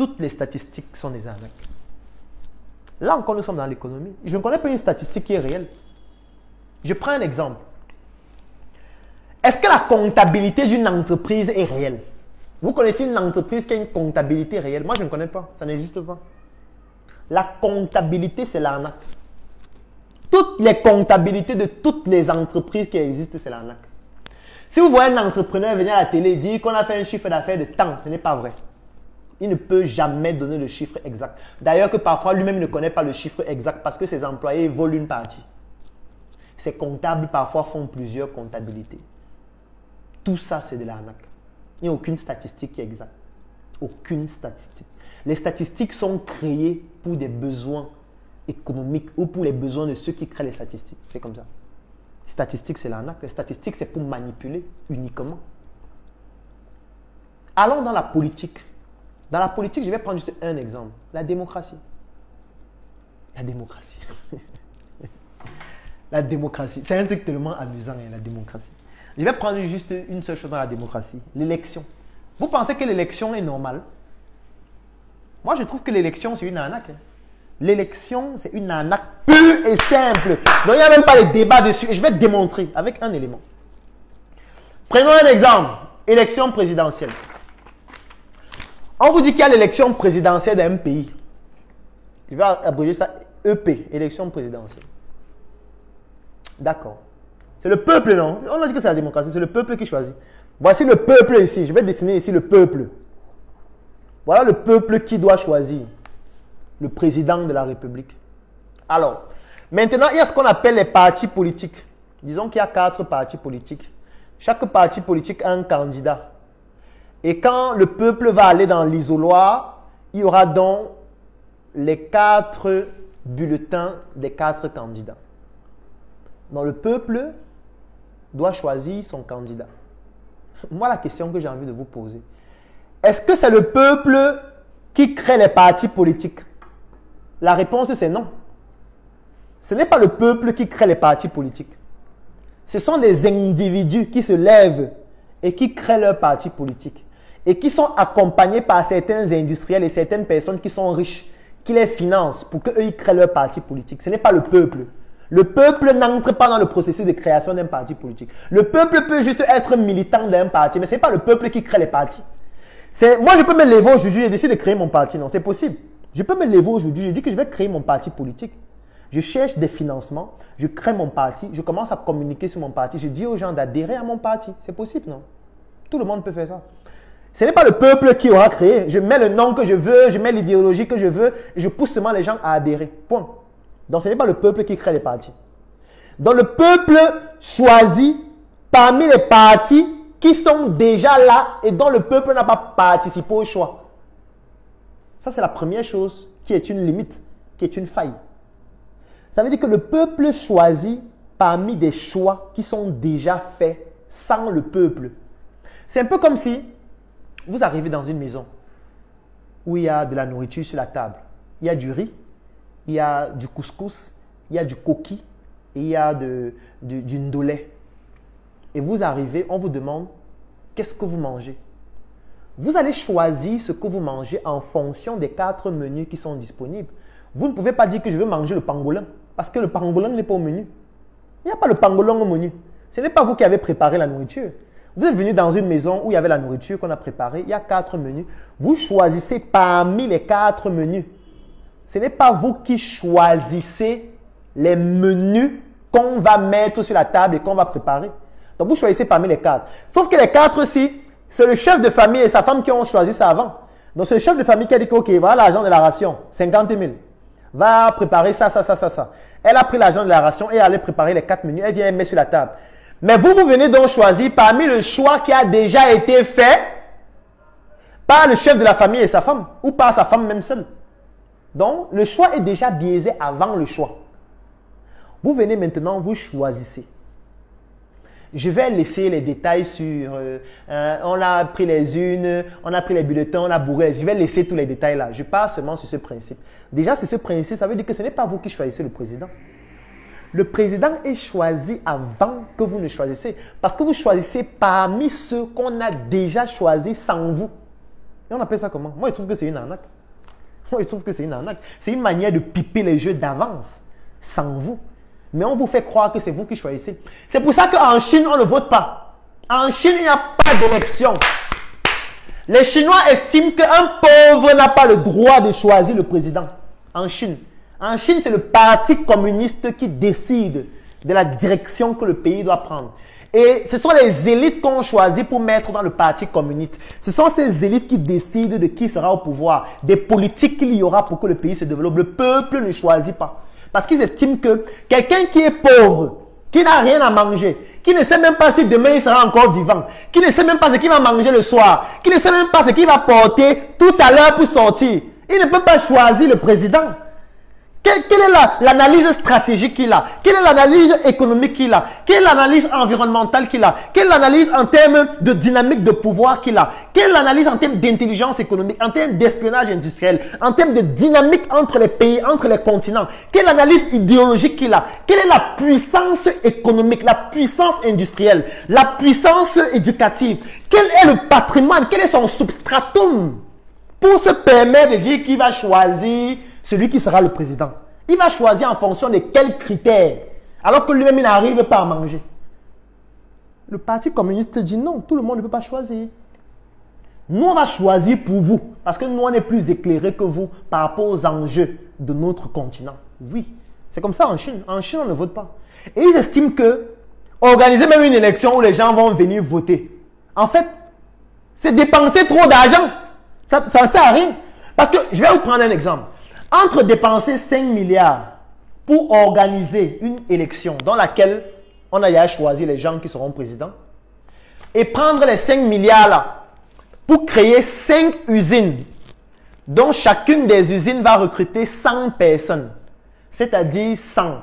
toutes les statistiques sont des arnaques. Là encore, nous sommes dans l'économie. Je ne connais pas une statistique qui est réelle. Je prends un exemple. Est-ce que la comptabilité d'une entreprise est réelle? Vous connaissez une entreprise qui a une comptabilité réelle? Moi, je ne connais pas. Ça n'existe pas. La comptabilité, c'est l'arnaque. Toutes les comptabilités de toutes les entreprises qui existent, c'est l'arnaque. Si vous voyez un entrepreneur venir à la télé et dire qu'on a fait un chiffre d'affaires de tant, ce n'est pas vrai. Il ne peut jamais donner le chiffre exact. D'ailleurs que parfois, lui-même ne connaît pas le chiffre exact parce que ses employés volent une partie. Ses comptables, parfois, font plusieurs comptabilités. Tout ça, c'est de l'arnaque. Il n'y a aucune statistique qui est exacte. Aucune statistique. Les statistiques sont créées pour des besoins économiques ou pour les besoins de ceux qui créent les statistiques. C'est comme ça. Les statistiques, c'est l'arnaque. Les statistiques, c'est pour manipuler uniquement. Allons dans la politique. Dans la politique, je vais prendre juste un exemple. La démocratie. La démocratie. La démocratie. C'est un truc tellement amusant, hein, la démocratie. Je vais prendre juste une seule chose dans la démocratie. L'élection. Vous pensez que l'élection est normale? Moi, je trouve que l'élection, c'est une arnaque. Hein. L'élection, c'est une arnaque pure et simple. Donc, il n'y a même pas de débat dessus. Et je vais te démontrer avec un élément. Prenons un exemple. Élection présidentielle. On vous dit qu'il y a l'élection présidentielle d'un pays. Je vais abréger ça. EP, élection présidentielle. D'accord. C'est le peuple, non? On a dit que c'est la démocratie. C'est le peuple qui choisit. Voici le peuple ici. Je vais dessiner ici le peuple. Voilà le peuple qui doit choisir le président de la République. Alors, maintenant, il y a ce qu'on appelle les partis politiques. Disons qu'il y a 4 partis politiques. Chaque parti politique a un candidat. Et quand le peuple va aller dans l'isoloir, il y aura donc les 4 bulletins des 4 candidats. Donc, le peuple doit choisir son candidat. Moi, la question que j'ai envie de vous poser, est-ce que c'est le peuple qui crée les partis politiques? La réponse, c'est non. Ce n'est pas le peuple qui crée les partis politiques. Ce sont des individus qui se lèvent et qui créent leurs partis politiques et qui sont accompagnés par certains industriels et certaines personnes qui sont riches, qui les financent pour qu'eux, ils créent leurs partis politiques. Ce n'est pas le peuple. Le peuple n'entre pas dans le processus de création d'un parti politique. Le peuple peut juste être militant d'un parti, mais ce n'est pas le peuple qui crée les partis. Moi, je peux me lever aujourd'hui et décider de créer mon parti. Non, c'est possible. Je peux me lever aujourd'hui, je dis que je vais créer mon parti politique. Je cherche des financements, je crée mon parti, je commence à communiquer sur mon parti. Je dis aux gens d'adhérer à mon parti. C'est possible, non? Tout le monde peut faire ça. Ce n'est pas le peuple qui aura créé. Je mets le nom que je veux, je mets l'idéologie que je veux et je pousse seulement les gens à adhérer. Point. Donc, ce n'est pas le peuple qui crée les partis. Donc, le peuple choisit parmi les partis qui sont déjà là et dont le peuple n'a pas participé au choix. Ça, c'est la première chose qui est une limite, qui est une faille. Ça veut dire que le peuple choisit parmi des choix qui sont déjà faits sans le peuple. C'est un peu comme si vous arrivez dans une maison où il y a de la nourriture sur la table. Il y a du riz, il y a du couscous, il y a du coquille et il y a du ndolé. Et vous arrivez, on vous demande qu'est-ce que vous mangez. Vous allez choisir ce que vous mangez en fonction des 4 menus qui sont disponibles. Vous ne pouvez pas dire que je veux manger le pangolin parce que le pangolin n'est pas au menu. Il n'y a pas le pangolin au menu. Ce n'est pas vous qui avez préparé la nourriture. Vous êtes venu dans une maison où il y avait la nourriture qu'on a préparée. Il y a 4 menus. Vous choisissez parmi les 4 menus. Ce n'est pas vous qui choisissez les menus qu'on va mettre sur la table et qu'on va préparer. Donc, vous choisissez parmi les 4. Sauf que les 4-ci, c'est le chef de famille et sa femme qui ont choisi ça avant. Donc, c'est le chef de famille qui a dit que, OK, voilà l'argent de la ration, 50 000. Va préparer ça. Elle a pris l'argent de la ration et elle allait préparer les 4 menus. Elle vient les mettre sur la table. Mais vous venez donc choisir parmi le choix qui a déjà été fait par le chef de la famille et sa femme ou par sa femme même seule. Donc, le choix est déjà biaisé avant le choix. Vous venez maintenant, vous choisissez. Je vais laisser les détails sur, on a pris les unes, on a pris les bulletins, on a bourré. Je vais laisser tous les détails là. Je pars seulement sur ce principe. Déjà, sur ce principe, ça veut dire que ce n'est pas vous qui choisissez le président. Le président est choisi avant que vous ne choisissez. Parce que vous choisissez parmi ceux qu'on a déjà choisis sans vous. Et on appelle ça comment? Moi, je trouve que c'est une arnaque. Moi, je trouve que c'est une arnaque. C'est une manière de piper les jeux d'avance, sans vous. Mais on vous fait croire que c'est vous qui choisissez. C'est pour ça qu'en Chine, on ne vote pas. En Chine, il n'y a pas d'élection. Les Chinois estiment qu'un pauvre n'a pas le droit de choisir le président. En Chine. En Chine, c'est le parti communiste qui décide de la direction que le pays doit prendre. Et ce sont les élites qu'on choisit pour mettre dans le parti communiste. Ce sont ces élites qui décident de qui sera au pouvoir, des politiques qu'il y aura pour que le pays se développe. Le peuple ne choisit pas. Parce qu'ils estiment que quelqu'un qui est pauvre, qui n'a rien à manger, qui ne sait même pas si demain il sera encore vivant, qui ne sait même pas ce qu'il va manger le soir, qui ne sait même pas ce qu'il va porter tout à l'heure pour sortir, il ne peut pas choisir le président. Quelle est l'analyse stratégique qu'il a? Quelle est l'analyse économique qu'il a? Quelle est l'analyse environnementale qu'il a? Quelle est l'analyse en termes de dynamique de pouvoir qu'il a? Quelle est l'analyse en termes d'intelligence économique, en termes d'espionnage industriel, en termes de dynamique entre les pays, entre les continents? Quelle est l'analyse idéologique qu'il a? Quelle est la puissance économique, la puissance industrielle, la puissance éducative? Quel est le patrimoine? Quel est son substratum pour se permettre de dire qu'il va choisir celui qui sera le président? Il va choisir en fonction de quels critères, alors que lui-même il n'arrive pas à manger. Le Parti communiste dit non, tout le monde ne peut pas choisir. Nous, on va choisir pour vous, parce que nous, on est plus éclairés que vous par rapport aux enjeux de notre continent. Oui, c'est comme ça en Chine. En Chine, on ne vote pas. Et ils estiment que organiser même une élection où les gens vont venir voter, en fait, c'est dépenser trop d'argent. Ça ne sert à rien. Parce que, je vais vous prendre un exemple. Entre dépenser 5 milliards pour organiser une élection dans laquelle on a choisi les gens qui seront présidents et prendre les 5 milliards là pour créer 5 usines dont chacune des usines va recruter 100 personnes, c'est-à-dire 100,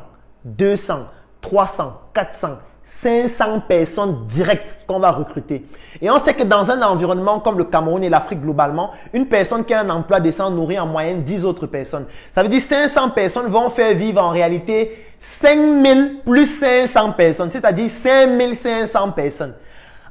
200, 300, 400, 500 personnes directes qu'on va recruter. Et on sait que dans un environnement comme le Cameroun et l'Afrique globalement, une personne qui a un emploi décent nourrit en moyenne 10 autres personnes. Ça veut dire 500 personnes vont faire vivre en réalité 5000 plus 500 personnes, c'est-à-dire 5500 personnes.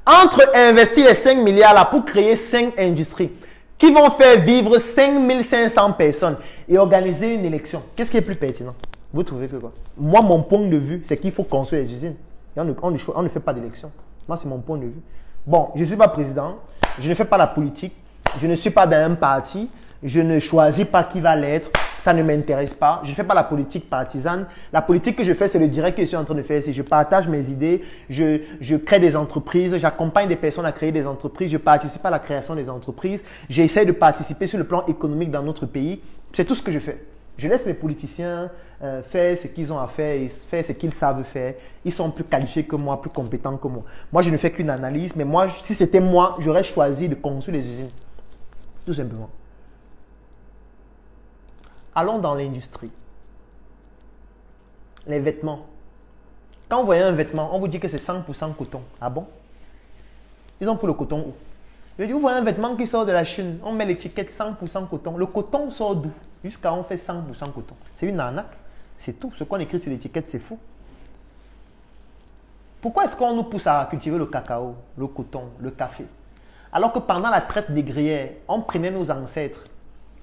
Entre investir les 5 milliards là pour créer 5 industries qui vont faire vivre 5500 personnes et organiser une élection, qu'est-ce qui est plus pertinent? Vous trouvez que quoi? Moi, mon point de vue, c'est qu'il faut construire les usines. Et on ne fait pas d'élection. Moi, c'est mon point de vue. Bon, je ne suis pas président, je ne fais pas la politique, je ne suis pas dans un parti, je ne choisis pas qui va l'être, ça ne m'intéresse pas. Je ne fais pas la politique partisane. La politique que je fais, c'est le direct que je suis en train de faire. Je partage mes idées, je crée des entreprises, j'accompagne des personnes à créer des entreprises, je participe à la création des entreprises, j'essaie de participer sur le plan économique dans notre pays. C'est tout ce que je fais. Je laisse les politiciens faire ce qu'ils ont à faire et faire ce qu'ils savent faire. Ils sont plus qualifiés que moi, plus compétents que moi. Moi, je ne fais qu'une analyse, mais moi, si c'était moi, j'aurais choisi de construire les usines. Tout simplement. Allons dans l'industrie. Les vêtements. Quand vous voyez un vêtement, on vous dit que c'est 100% coton. Ah bon? Ils ont pris le coton où? Je dis, vous voyez un vêtement qui sort de la Chine, on met l'étiquette 100% coton. Le coton sort d'où? Jusqu'à on fait 100% coton. C'est une arnaque. C'est tout. Ce qu'on écrit sur l'étiquette, c'est faux. Pourquoi est-ce qu'on nous pousse à cultiver le cacao, le coton, le café? Alors que pendant la traite négrière, on prenait nos ancêtres,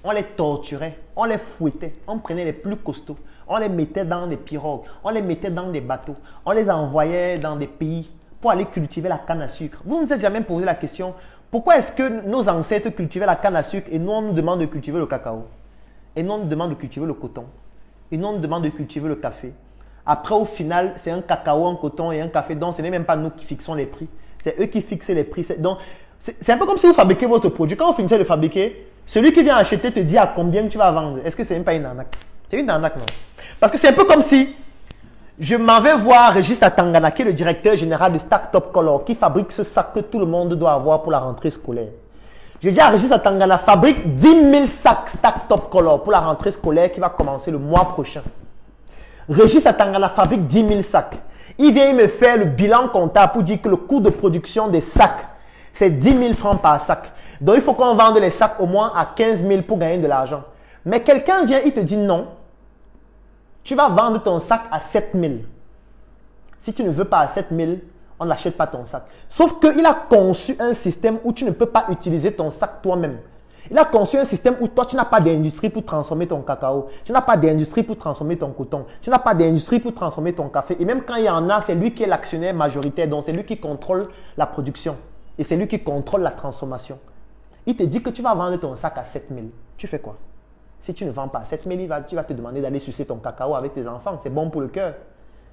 on les torturait, on les fouettait, on prenait les plus costauds, on les mettait dans des pirogues, on les mettait dans des bateaux, on les envoyait dans des pays pour aller cultiver la canne à sucre. Vous ne vous êtes jamais posé la question, pourquoi est-ce que nos ancêtres cultivaient la canne à sucre et nous on nous demande de cultiver le cacao? Et nous on nous demande de cultiver le coton. Et nous on nous demande de cultiver le café. Après au final, c'est un cacao, un coton et un café. Donc ce n'est même pas nous qui fixons les prix. C'est eux qui fixent les prix. Donc c'est un peu comme si vous fabriquez votre produit. Quand vous finissez de fabriquer, celui qui vient acheter te dit à combien tu vas vendre. Est-ce que c'est même pas une arnaque? C'est une arnaque, non? Parce que c'est un peu comme si je m'en vais voir Régis Atangana, qui est le directeur général de Stack Top Color, qui fabrique ce sac que tout le monde doit avoir pour la rentrée scolaire. Je dis à Régis Atangana, fabrique 10 000 sacs Stack Top Color pour la rentrée scolaire qui va commencer le mois prochain. Régis Atangana fabrique 10 000 sacs. Il vient me faire le bilan comptable pour dire que le coût de production des sacs, c'est 10 000 francs par sac. Donc, il faut qu'on vende les sacs au moins à 15 000 pour gagner de l'argent. Mais quelqu'un vient, il te dit non. Tu vas vendre ton sac à 7 000. Si tu ne veux pas à 7 000, on n'achète pas ton sac. Sauf qu'il a conçu un système où tu ne peux pas utiliser ton sac toi-même. Il a conçu un système où toi, tu n'as pas d'industrie pour transformer ton cacao. Tu n'as pas d'industrie pour transformer ton coton. Tu n'as pas d'industrie pour transformer ton café. Et même quand il y en a, c'est lui qui est l'actionnaire majoritaire. Donc, c'est lui qui contrôle la production. Et c'est lui qui contrôle la transformation. Il te dit que tu vas vendre ton sac à 7 000. Tu fais quoi? Si tu ne vends pas à 7 000, tu vas te demander d'aller sucer ton cacao avec tes enfants. C'est bon pour le cœur.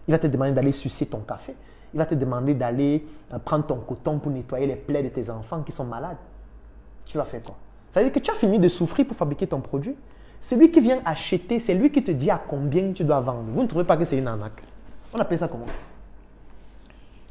Il va te demander d'aller sucer ton café. Il va te demander d'aller prendre ton coton pour nettoyer les plaies de tes enfants qui sont malades. Tu vas faire quoi? Ça veut dire que tu as fini de souffrir pour fabriquer ton produit. Celui qui vient acheter, c'est lui qui te dit à combien tu dois vendre. Vous ne trouvez pas que c'est une arnaque? On appelle ça comment?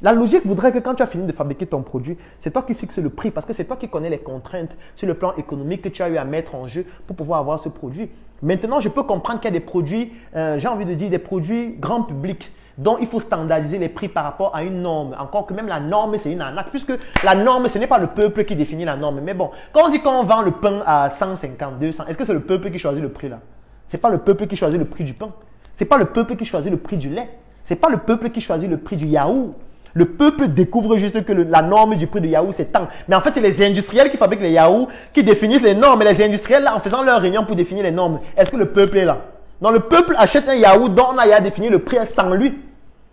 La logique voudrait que quand tu as fini de fabriquer ton produit, c'est toi qui fixes le prix parce que c'est toi qui connais les contraintes sur le plan économique que tu as eu à mettre en jeu pour pouvoir avoir ce produit. Maintenant, je peux comprendre qu'il y a des produits, j'ai envie de dire des produits grand public, dont il faut standardiser les prix par rapport à une norme. Encore que même la norme, c'est une arnaque, puisque la norme, ce n'est pas le peuple qui définit la norme. Mais bon, quand on dit qu'on vend le pain à 150, 200, est-ce que c'est le peuple qui choisit le prix là? Ce n'est pas le peuple qui choisit le prix du pain. Ce n'est pas le peuple qui choisit le prix du lait. Ce n'est pas le peuple qui choisit le prix du yaourt. Le peuple découvre juste que la norme du prix du yaourt, c'est tant. Mais en fait, c'est les industriels qui fabriquent les yaourts qui définissent les normes. Et les industriels, là, en faisant leur réunion pour définir les normes, est-ce que le peuple est là? Non, le peuple achète un yaourt dont on a à définir le prix sans lui.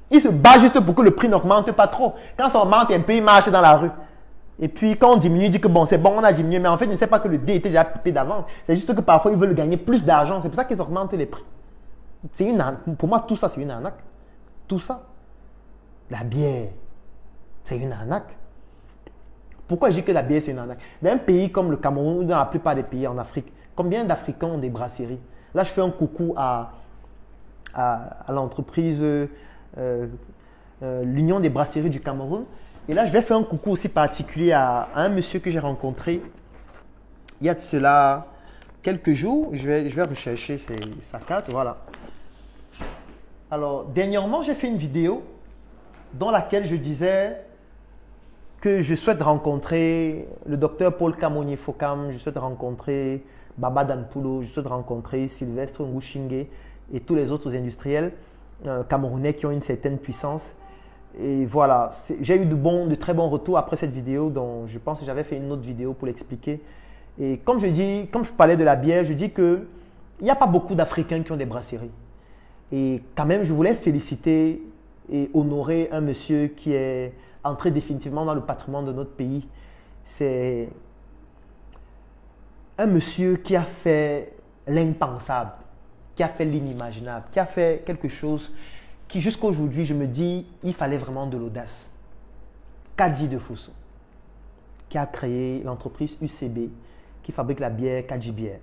Il se bat juste pour que le prix n'augmente pas trop. Quand ça augmente un peu, il marche dans la rue. Et puis, quand on diminue, il dit que bon, c'est bon, on a diminué. Mais en fait, il ne sait pas que le dé était déjà pipé d'avant. C'est juste que parfois, ils veulent gagner plus d'argent. C'est pour ça qu'ils augmentent les prix. Pour moi, tout ça, c'est une arnaque. Tout ça. La bière, c'est une arnaque. Pourquoi je dis que la bière, c'est une arnaque? Dans un pays comme le Cameroun, ou dans la plupart des pays en Afrique, combien d'Africains ont des brasseries? Là, je fais un coucou à l'entreprise l'Union des brasseries du Cameroun. Et là, je vais faire un coucou aussi particulier à un monsieur que j'ai rencontré il y a de cela quelques jours. Je vais rechercher sa carte. Voilà. Alors, dernièrement, j'ai fait une vidéo dans laquelle je disais que je souhaite rencontrer le docteur Paul Kamonier-Fokam, je souhaite rencontrer Baba Danpulo, je souhaite rencontrer Sylvestre Ngouchingue et tous les autres industriels camerounais qui ont une certaine puissance. Et voilà, j'ai eu de très bons retours après cette vidéo, dont je pense que j'avais fait une autre vidéo pour l'expliquer. Et comme je parlais de la bière, je dis qu'il n'y a pas beaucoup d'Africains qui ont des brasseries. Et quand même, je voulais féliciter et honorer un monsieur qui est entré définitivement dans le patrimoine de notre pays. C'est un monsieur qui a fait l'impensable, qui a fait l'inimaginable, qui a fait quelque chose qui jusqu'à aujourd'hui, je me dis, il fallait vraiment de l'audace. Kadi de Fosso, qui a créé l'entreprise UCB, qui fabrique la bière Kadi Bière,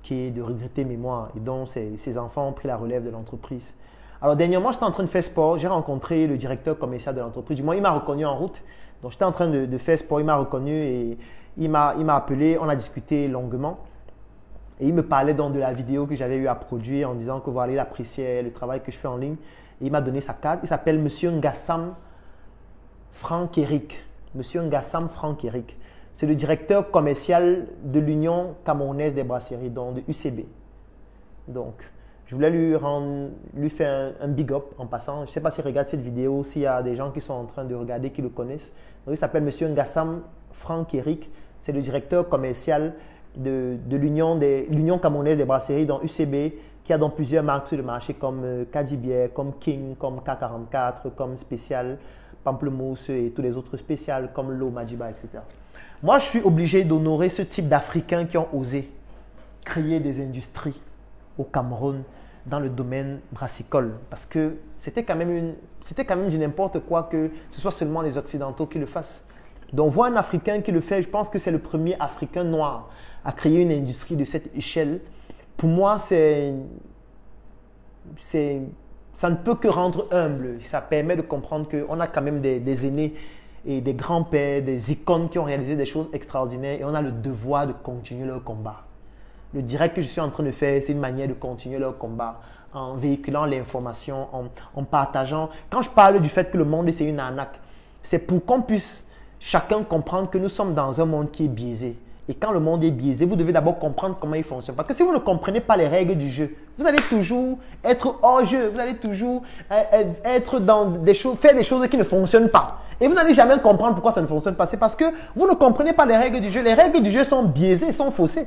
qui est de regretter mémoire et dont ses enfants ont pris la relève de l'entreprise. Alors dernièrement, j'étais en train de faire sport, j'ai rencontré le directeur commercial de l'entreprise, du moins il m'a reconnu en route. Donc j'étais en train de faire sport, il m'a reconnu et il m'a appelé, on a discuté longuement. Et il me parlait donc de la vidéo que j'avais eu à produire en disant que voilà, il appréciait le travail que je fais en ligne. Et il m'a donné sa carte. Il s'appelle Monsieur Ngassam Franck-Éric. Monsieur Ngassam Franck-Éric. C'est le directeur commercial de l'Union camerounaise des brasseries, donc de UCB. Donc, je voulais lui faire un big up en passant. Je ne sais pas s'il regarde cette vidéo, s'il y a des gens qui sont en train de regarder, qui le connaissent. Donc, il s'appelle Monsieur Ngassam Franck-Éric. C'est le directeur commercial de l'Union camerounaise des brasseries, dans UCB, qui a donc plusieurs marques sur le marché comme Kadi Bière, comme King, comme K44, comme Spécial, Pamplemousse et tous les autres spéciales comme L'eau, Majiba, etc. Moi, je suis obligé d'honorer ce type d'Africains qui ont osé créer des industries au Cameroun dans le domaine brassicole, parce que c'était quand même du n'importe quoi que ce soit seulement les Occidentaux qui le fassent. Donc, voir un Africain qui le fait, je pense que c'est le premier Africain noir à créer une industrie de cette échelle. Pour moi, ça ne peut que rendre humble. Ça permet de comprendre qu'on a quand même des aînés et des grands-pères, des icônes qui ont réalisé des choses extraordinaires et on a le devoir de continuer leur combat. Le direct que je suis en train de faire, c'est une manière de continuer leur combat en véhiculant l'information, en partageant. Quand je parle du fait que le monde, c'est une arnaque, c'est pour qu'on puisse chacun comprendre que nous sommes dans un monde qui est biaisé Et quand le monde est biaisé, vous devez d'abord comprendre comment il fonctionne. Parce que si vous ne comprenez pas les règles du jeu, vous allez toujours être hors jeu. Vous allez toujours être dans des choses, faire des choses qui ne fonctionnent pas. Et vous n'allez jamais comprendre pourquoi ça ne fonctionne pas. C'est parce que vous ne comprenez pas les règles du jeu. Les règles du jeu sont biaisées, sont faussées.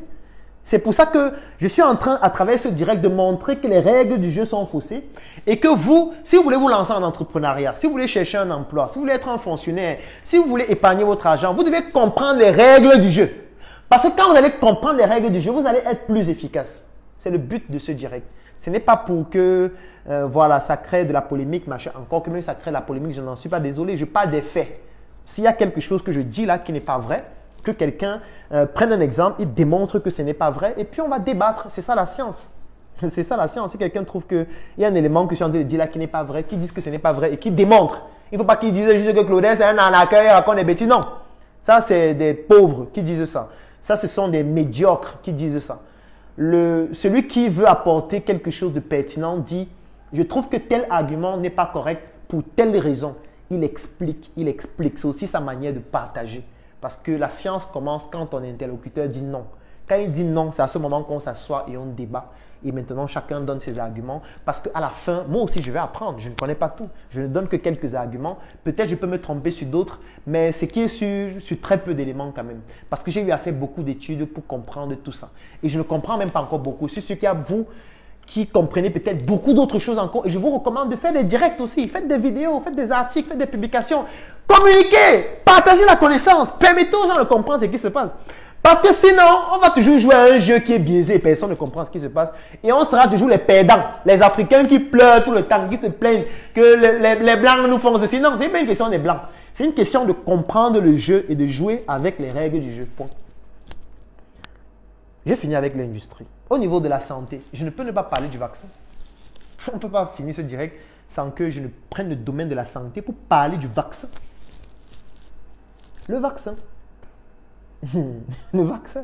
C'est pour ça que je suis en train, à travers ce direct, de montrer que les règles du jeu sont faussées et que vous, si vous voulez vous lancer en entrepreneuriat, si vous voulez chercher un emploi, si vous voulez être un fonctionnaire, si vous voulez épargner votre argent, vous devez comprendre les règles du jeu. Parce que quand vous allez comprendre les règles du jeu, vous allez être plus efficace. C'est le but de ce direct. Ce n'est pas pour que voilà, ça crée de la polémique, machin. Encore que même ça crée de la polémique, je n'en suis pas désolé. Je parle des faits. S'il y a quelque chose que je dis là qui n'est pas vrai, que quelqu'un prenne un exemple, il démontre que ce n'est pas vrai et puis on va débattre. C'est ça la science. C'est ça la science. Si quelqu'un trouve qu'il y a un élément que je suis en train de dire là qui n'est pas vrai, qui disent que ce n'est pas vrai et qui démontre. Il ne faut pas qu'ils disent juste que Claudel c'est un arnaqueur, il raconte des bêtises. Non. Ça, c'est des pauvres qui disent ça. Ça, ce sont des médiocres qui disent ça. Celui qui veut apporter quelque chose de pertinent dit « Je trouve que tel argument n'est pas correct pour telle raison. » Il explique. C'est aussi sa manière de partager. Parce que la science commence quand ton interlocuteur dit non. Quand il dit non, c'est à ce moment qu'on s'assoit et on débat. Et maintenant, chacun donne ses arguments. Parce qu'à la fin, moi aussi, je vais apprendre. Je ne connais pas tout. Je ne donne que quelques arguments. Peut-être je peux me tromper sur d'autres, mais ce qui est sur très peu d'éléments quand même. Parce que j'ai eu à faire beaucoup d'études pour comprendre tout ça. Et je ne comprends même pas encore beaucoup. C'est ce qu'il y a vous qui comprenez peut-être beaucoup d'autres choses encore. Et je vous recommande de faire des directs aussi. Faites des vidéos, faites des articles, faites des publications. Communiquez, partagez la connaissance. Permettez aux gens de comprendre ce qui se passe. Parce que sinon, on va toujours jouer à un jeu qui est biaisé. Personne ne comprend ce qui se passe. Et on sera toujours les perdants. Les Africains qui pleurent tout le temps, qui se plaignent que les Blancs nous font ceci. Non, ce n'est pas une question des Blancs. C'est une question de comprendre le jeu et de jouer avec les règles du jeu. Point. J'ai fini avec l'industrie. Au niveau de la santé, je ne peux ne pas parler du vaccin. On ne peut pas finir ce direct sans que je ne prenne le domaine de la santé pour parler du vaccin. Le vaccin. Le vaccin.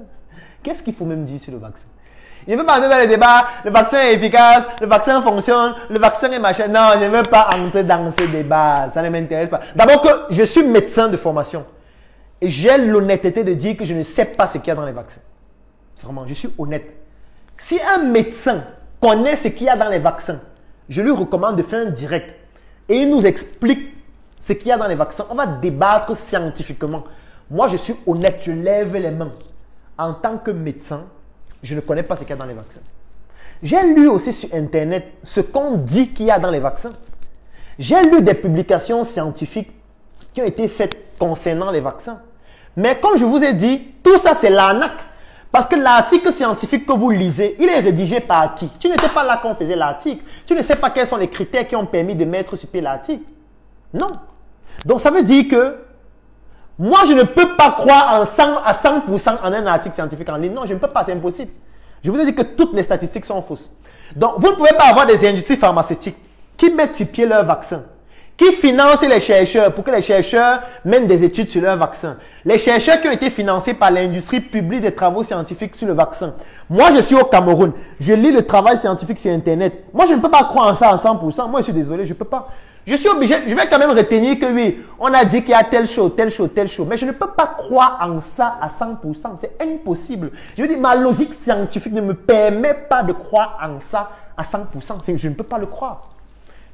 Qu'est-ce qu'il faut même dire sur le vaccin? Je ne veux pas entrer dans les débats, le vaccin est efficace, le vaccin fonctionne, le vaccin est machin. Non, je ne veux pas entrer dans ces débats, ça ne m'intéresse pas. D'abord que je suis médecin de formation et j'ai l'honnêteté de dire que je ne sais pas ce qu'il y a dans les vaccins. Vraiment, je suis honnête. Si un médecin connaît ce qu'il y a dans les vaccins, je lui recommande de faire un direct et il nous explique ce qu'il y a dans les vaccins. On va débattre scientifiquement. Moi, je suis honnête, je lève les mains. En tant que médecin, je ne connais pas ce qu'il y a dans les vaccins. J'ai lu aussi sur Internet ce qu'on dit qu'il y a dans les vaccins. J'ai lu des publications scientifiques qui ont été faites concernant les vaccins. Mais comme je vous ai dit, tout ça, c'est l'arnaque. Parce que l'article scientifique que vous lisez, il est rédigé par qui? Tu n'étais pas là quand on faisait l'article. Tu ne sais pas quels sont les critères qui ont permis de mettre sur pied l'article. Non. Donc, ça veut dire que moi, je ne peux pas croire à 100% en un article scientifique en ligne. Non, je ne peux pas, c'est impossible. Je vous ai dit que toutes les statistiques sont fausses. Donc, vous ne pouvez pas avoir des industries pharmaceutiques qui mettent sur pied leur vaccin, qui financent les chercheurs pour que les chercheurs mènent des études sur leur vaccin. Les chercheurs qui ont été financés par l'industrie publient des travaux scientifiques sur le vaccin. Moi, je suis au Cameroun. Je lis le travail scientifique sur Internet. Moi, je ne peux pas croire en ça à 100%. Moi, je suis désolé, je ne peux pas. Je suis obligé, je vais quand même retenir que oui, on a dit qu'il y a telle chose, telle chose, telle chose. Mais je ne peux pas croire en ça à 100%. C'est impossible. Je veux dire, ma logique scientifique ne me permet pas de croire en ça à 100%. Je ne peux pas le croire.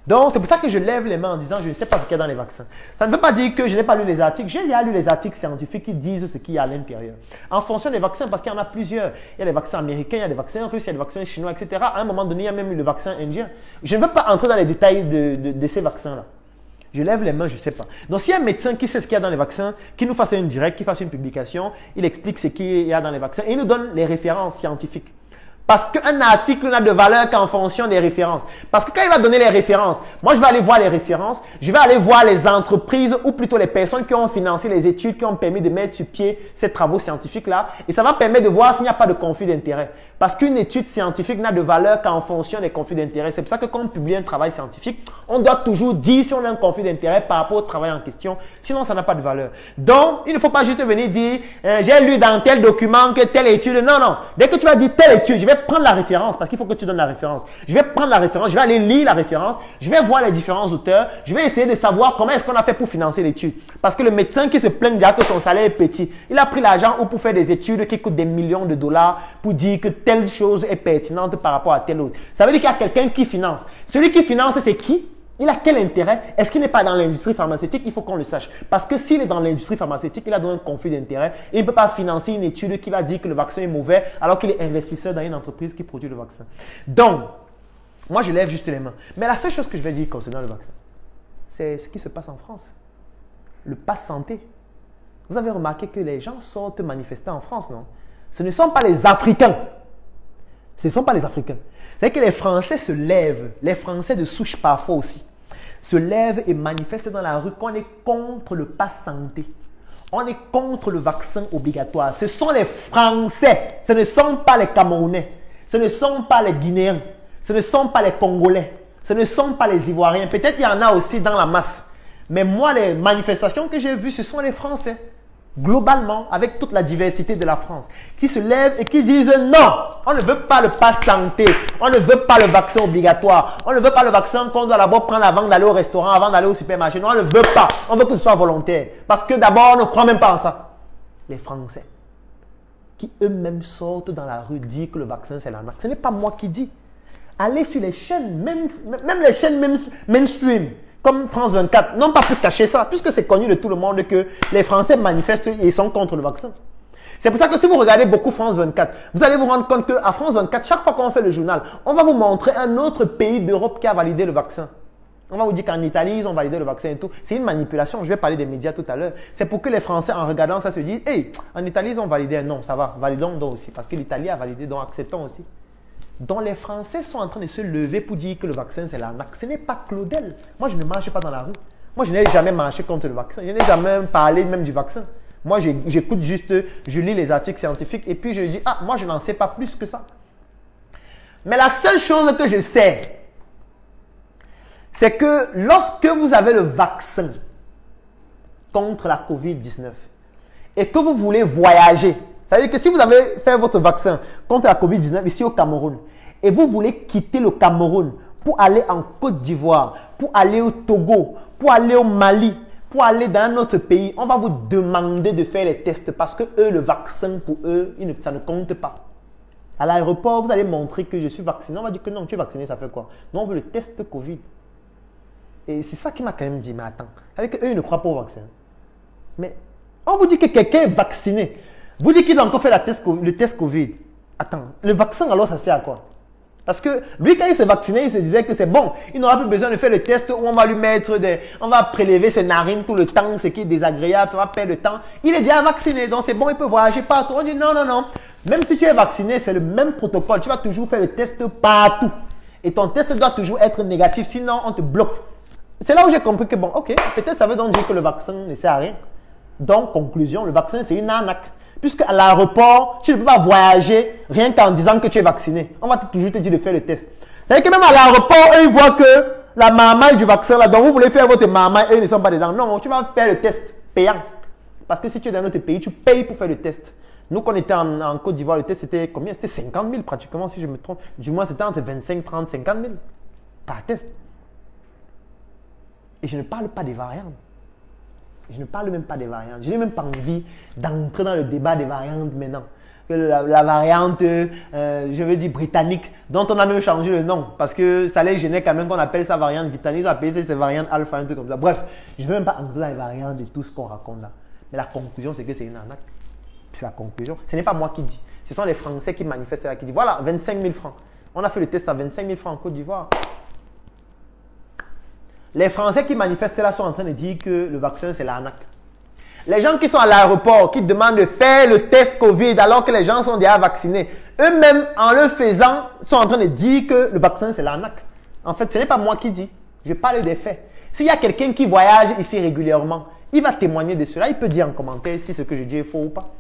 Donc, c'est pour ça que je lève les mains en disant je ne sais pas ce qu'il y a dans les vaccins. Ça ne veut pas dire que je n'ai pas lu les articles. J'ai déjà lu les articles scientifiques qui disent ce qu'il y a à l'intérieur. En fonction des vaccins, parce qu'il y en a plusieurs. Il y a des vaccins américains, il y a des vaccins russes, il y a des vaccins chinois, etc. À un moment donné, il y a même eu le vaccin indien. Je ne veux pas entrer dans les détails de ces vaccins-là. Je lève les mains, je ne sais pas. Donc, s'il y a un médecin qui sait ce qu'il y a dans les vaccins, qui nous fasse un direct, qui fasse une publication, il explique ce qu'il y a dans les vaccins et il nous donne les références scientifiques. Parce qu'un article n'a de valeur qu'en fonction des références. Parce que quand il va donner les références, moi je vais aller voir les références, je vais aller voir les entreprises ou plutôt les personnes qui ont financé les études, qui ont permis de mettre sur pied ces travaux scientifiques-là. Et ça va permettre de voir s'il n'y a pas de conflit d'intérêt. Parce qu'une étude scientifique n'a de valeur qu'en fonction des conflits d'intérêt. C'est pour ça que quand on publie un travail scientifique, on doit toujours dire si on a un conflit d'intérêt par rapport au travail en question. Sinon, ça n'a pas de valeur. Donc, il ne faut pas juste venir dire j'ai lu dans tel document que telle étude. Non, non. Dès que tu vas dire telle étude, je vais vais prendre la référence, parce qu'il faut que tu donnes la référence. Je vais prendre la référence, je vais aller lire la référence, je vais voir les différents auteurs, je vais essayer de savoir comment est-ce qu'on a fait pour financer l'étude. Parce que le médecin qui se plaint déjà que son salaire est petit, il a pris l'argent ou pour faire des études qui coûtent des millions de dollars pour dire que telle chose est pertinente par rapport à telle autre. Ça veut dire qu'il y a quelqu'un qui finance. Celui qui finance, c'est qui? Il a quel intérêt? Est-ce qu'il n'est pas dans l'industrie pharmaceutique? Il faut qu'on le sache. Parce que s'il est dans l'industrie pharmaceutique, il a donc un conflit d'intérêt. Il ne peut pas financer une étude qui va dire que le vaccin est mauvais alors qu'il est investisseur dans une entreprise qui produit le vaccin. Donc, moi je lève juste les mains. Mais la seule chose que je vais dire concernant le vaccin, c'est ce qui se passe en France. Le pass santé. Vous avez remarqué que les gens sortent manifester en France, non? Ce ne sont pas les Africains. Ce ne sont pas les Africains. C'est que les Français se lèvent, les Français de souche parfois aussi, se lèvent et manifestent dans la rue qu'on est contre le pass santé. On est contre le vaccin obligatoire. Ce sont les Français, ce ne sont pas les Camerounais, ce ne sont pas les Guinéens, ce ne sont pas les Congolais, ce ne sont pas les Ivoiriens. Peut-être il y en a aussi dans la masse. Mais moi, les manifestations que j'ai vues, ce sont les Français. Globalement, avec toute la diversité de la France, qui se lèvent et qui disent non, on ne veut pas le pass santé, on ne veut pas le vaccin obligatoire, on ne veut pas le vaccin qu'on doit d'abord prendre avant d'aller au restaurant, avant d'aller au supermarché. Non, on ne veut pas, on veut que ce soit volontaire. Parce que d'abord, on ne croit même pas en ça. Les Français, qui eux-mêmes sortent dans la rue, disent que le vaccin c'est l'arnaque. Ce n'est pas moi qui dis. Allez sur les chaînes, même les chaînes mainstream, comme France 24, n'ont pas pu cacher ça, puisque c'est connu de tout le monde que les Français manifestent et sont contre le vaccin. C'est pour ça que si vous regardez beaucoup France 24, vous allez vous rendre compte qu'à France 24, chaque fois qu'on fait le journal, on va vous montrer un autre pays d'Europe qui a validé le vaccin. On va vous dire qu'en Italie, ils ont validé le vaccin et tout. C'est une manipulation. Je vais parler des médias tout à l'heure. C'est pour que les Français, en regardant ça, se disent « Hey, en Italie, ils ont validé. Non, ça va. Validons donc aussi. Parce que l'Italie a validé, donc acceptons aussi. » Donc les Français sont en train de se lever pour dire que le vaccin c'est l'arnaque. Ce n'est pas Claudel. Moi je ne marche pas dans la rue. Moi je n'ai jamais marché contre le vaccin. Je n'ai jamais parlé même du vaccin. Moi j'écoute juste, je lis les articles scientifiques et puis je dis ah moi je n'en sais pas plus que ça. Mais la seule chose que je sais, c'est que lorsque vous avez le vaccin contre la COVID-19 et que vous voulez voyager, ça veut dire que si vous avez fait votre vaccin contre la COVID-19 ici au Cameroun et vous voulez quitter le Cameroun pour aller en Côte d'Ivoire, pour aller au Togo, pour aller au Mali, pour aller dans un autre pays, on va vous demander de faire les tests parce que eux, le vaccin pour eux, ça ne compte pas. À l'aéroport, vous allez montrer que je suis vacciné. On va dire que non, tu es vacciné, ça fait quoi? Non, on veut le test Covid. Et c'est ça qui m'a quand même dit, mais attends, avec eux, ils ne croient pas au vaccin. Mais on vous dit que quelqu'un est vacciné. Vous dites qu'il a encore fait le test Covid. Attends, le vaccin alors ça sert à quoi? Parce que lui quand il s'est vacciné, il se disait que c'est bon. Il n'aura plus besoin de faire le test où on va lui mettre on va prélever ses narines tout le temps, ce qui est désagréable, ça va perdre le temps. Il est déjà vacciné, donc c'est bon, il peut voyager partout. On dit non, non, non. Même si tu es vacciné, c'est le même protocole. Tu vas toujours faire le test partout. Et ton test doit toujours être négatif, sinon on te bloque. C'est là où j'ai compris que bon, ok, peut-être ça veut donc dire que le vaccin ne sert à rien. Donc, conclusion, le vaccin c'est une arnaque. Puisque à l'aéroport, tu ne peux pas voyager rien qu'en disant que tu es vacciné. On va toujours te dire de faire le test. C'est-à-dire que même à l'aéroport, eux, ils voient que la marmaille du vaccin, là, donc vous voulez faire votre marmaille, eux, ils ne sont pas dedans. Non, tu vas faire le test payant. Parce que si tu es dans un autre pays, tu payes pour faire le test. Nous, quand on était en Côte d'Ivoire, le test, c'était combien? C'était 50 000 pratiquement, si je me trompe. Du moins, c'était entre 25, 30, 50 000 par test. Et je ne parle pas des variantes. Je ne parle même pas des variantes. Je n'ai même pas envie d'entrer dans le débat des variantes maintenant. La variante, je veux dire britannique, dont on a même changé le nom. Parce que ça les gênait quand même qu'on appelle ça variante britannique. Ils ont appelé ça variante alpha, un truc comme ça. Bref, je ne veux même pas entrer dans les variantes de tout ce qu'on raconte là. Mais la conclusion, c'est que c'est une arnaque. C'est la conclusion. Ce n'est pas moi qui dis. Ce sont les Français qui manifestent là, qui disent voilà, 25 000 francs. On a fait le test à 25 000 francs en Côte d'Ivoire. Les Français qui manifestent là sont en train de dire que le vaccin, c'est l'arnaque. Les gens qui sont à l'aéroport, qui demandent de faire le test Covid alors que les gens sont déjà vaccinés, eux-mêmes, en le faisant, sont en train de dire que le vaccin, c'est l'arnaque. En fait, ce n'est pas moi qui dis. Je parle des faits. S'il y a quelqu'un qui voyage ici régulièrement, il va témoigner de cela. Il peut dire en commentaire si ce que je dis est faux ou pas.